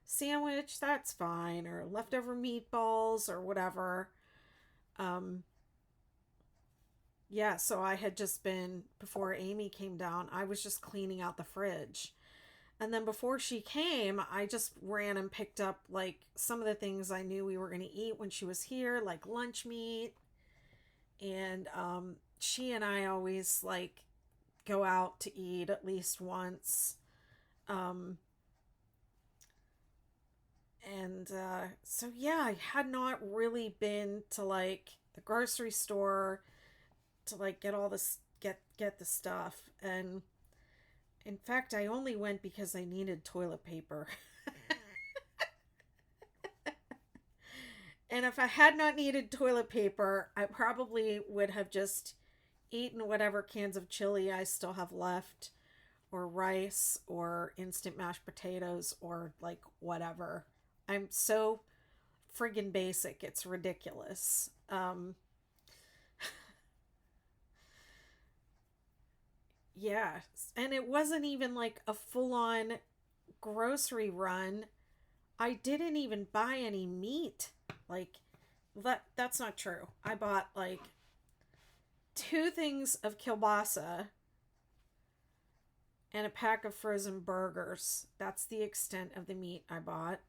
sandwich, that's fine, or leftover meatballs or whatever. Um, yeah, so I had just been, before Amy came down, I was just cleaning out the fridge. And then before she came, I just ran and picked up like some of the things I knew we were going to eat when she was here, like lunch meat. And she and I always like go out to eat at least once. Um, so yeah, I had not really been to like the grocery store to like get all this get the stuff. And in fact, I only went because I needed toilet paper. And if I had not needed toilet paper, I probably would have just eaten whatever cans of chili I still have left, or rice, or instant mashed potatoes, or like whatever. I'm so friggin' basic, it's ridiculous. Yeah, and it wasn't even like a full on grocery run. I didn't even buy any meat. Like that's not true. I bought like 2 things of kielbasa and a pack of frozen burgers. That's the extent of the meat I bought.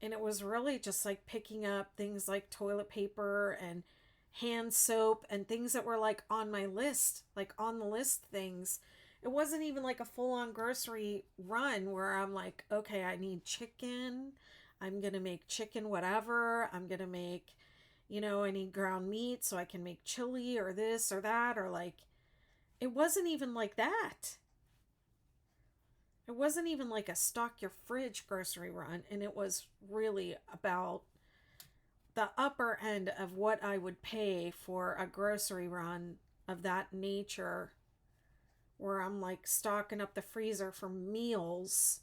And it was really just like picking up things like toilet paper and hand soap and things that were like on my list, like on the list things. It wasn't even like a full on grocery run where I'm like, okay, I need chicken. I'm going to make chicken whatever. I'm going to make, I need ground meat so I can make chili or this or that, or like, it wasn't even like that. It wasn't even like a stock your fridge grocery run. And it was really about the upper end of what I would pay for a grocery run of that nature, where I'm like stocking up the freezer for meals.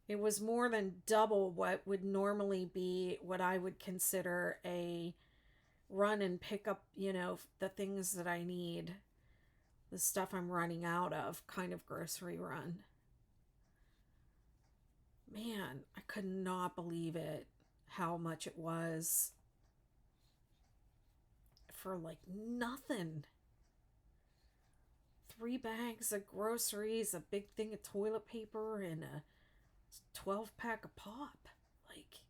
It was more than double what would normally be what I would consider a run and pick up, you know, the things that I need, the stuff I'm running out of kind of grocery run. Man, I could not believe it, how much it was for like nothing. 3 bags of groceries, a big thing of toilet paper, and a 12-pack of pop. Like,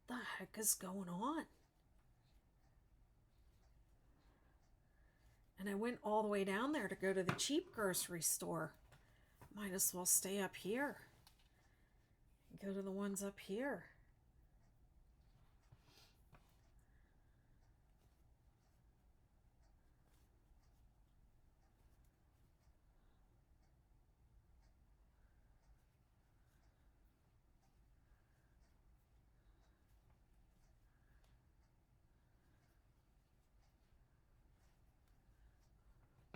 the heck is going on? And I went all the way down there to go to the cheap grocery store. Might as well stay up here. Go to the ones up here.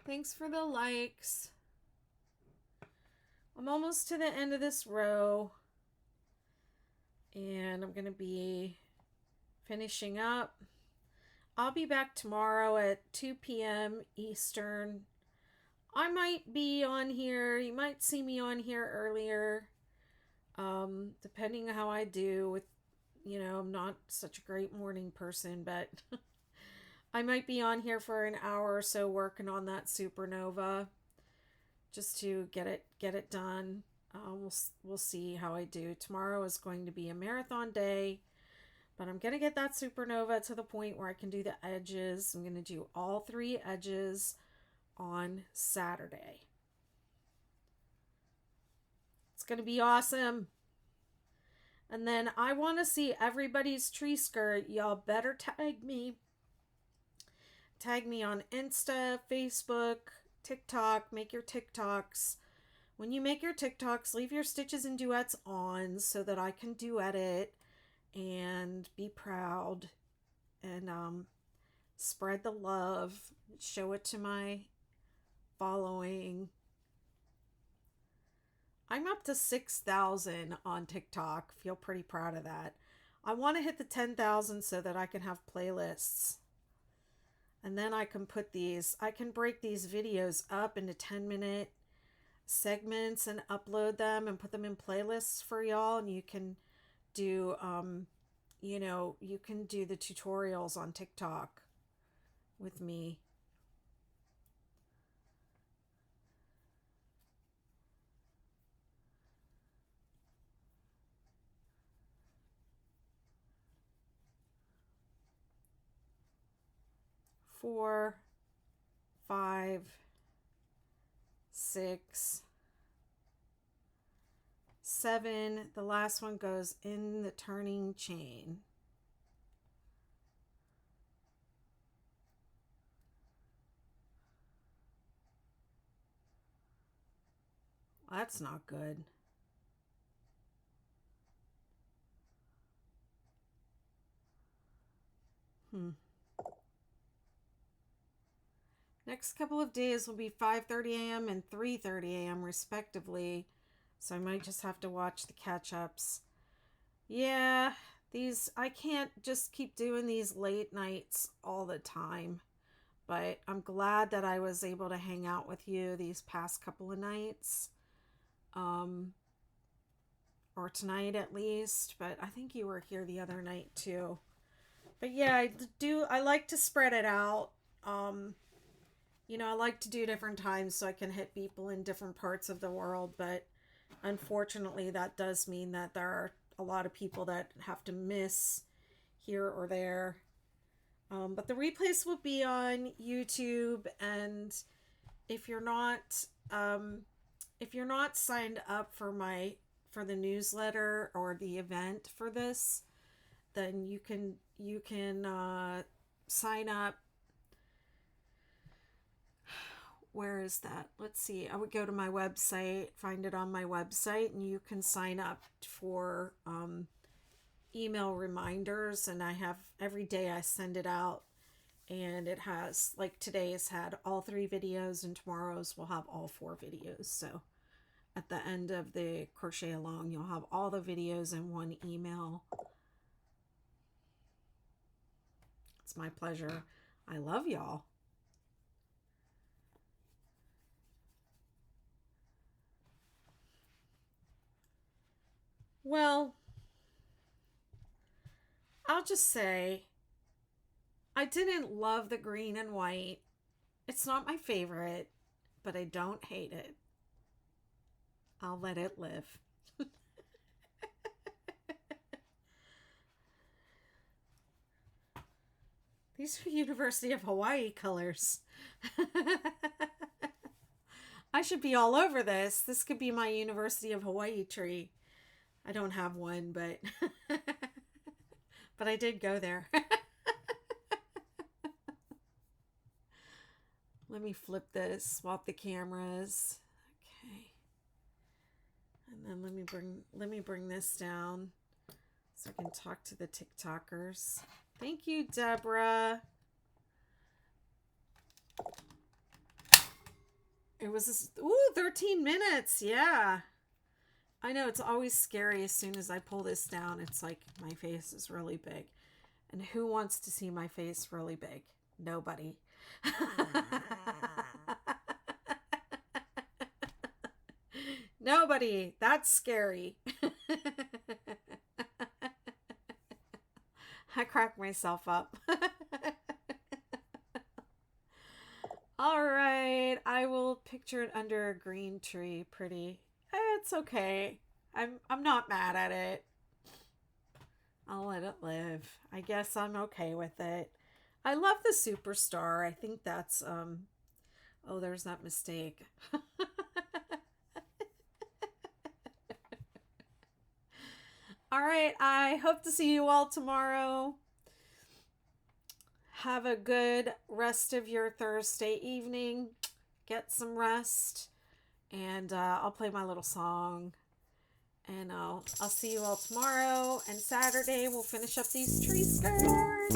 Thanks for the likes. I'm almost to the end of this row. And I'm going to be finishing up. I'll be back tomorrow at 2 p.m. Eastern. I might be on here. You might see me on here earlier. Depending on how I do with, you know, I'm not such a great morning person, but I might be on here for an hour or so working on that Supernova just to get it done. We'll see how I do. Tomorrow is going to be a marathon day, but I'm going to get that Supernova to the point where I can do the edges. I'm going to do all 3 edges on Saturday. It's going to be awesome. And then I want to see everybody's tree skirt. Y'all better tag me. Tag me on Insta, Facebook, TikTok. Make your TikToks. When you make your TikToks, leave your stitches and duets on so that I can duet it and be proud and spread the love. Show it to my following. I'm up to 6,000 on TikTok. Feel pretty proud of that. I want to hit the 10,000 so that I can have playlists. And then I can break these videos up into 10-minute segments and upload them and put them in playlists for y'all. And you can do, you can do the tutorials on TikTok with me. Four, 5, 6, 7. The last one goes in the turning chain. That's not good. Next couple of days will be 5:30 a.m. and 3:30 a.m. respectively. So I might just have to watch the catch-ups. Yeah, I can't just keep doing these late nights all the time. But I'm glad that I was able to hang out with you these past couple of nights. Or tonight at least. But I think you were here the other night too. But yeah, I like to spread it out. I like to do different times so I can hit people in different parts of the world, but unfortunately that does mean that there are a lot of people that have to miss here or there. But the replays will be on YouTube, and if you're not signed up for the newsletter or the event for this, then you can sign up. Where is that? Let's see. I would go to my website, find it on my website, and you can sign up for email reminders. And I have every day I send it out, and it has, like today's had all 3 videos, and tomorrow's will have all 4 videos. So at the end of the crochet along, you'll have all the videos in one email. It's It's my pleasure. I love y'all. Well, I'll just say I didn't love the green and white. It's not my favorite, but I don't hate it. I'll let it live. These are University of Hawaii colors. I should be all over this. This could be my University of Hawaii tree. I don't have one, but but I did go there. Let me flip this, swap the cameras. Okay. And then let me bring this down so I can talk to the TikTokers. Thank you, Deborah. It was 13 minutes. Yeah. I know, it's always scary as soon as I pull this down. It's like my face is really big. And who wants to see my face really big? Nobody. Nobody. That's scary. I crack myself up. All right. I will picture it under a green tree. Pretty. It's okay. I'm not mad at it. I'll let it live. I guess I'm okay with it. I love the superstar. I think that's oh, there's that mistake. All right, I hope to see you all tomorrow. Have a good rest of your Thursday evening. Get some rest. And I'll play my little song. And I'll see you all tomorrow. And Saturday we'll finish up these tree skirts.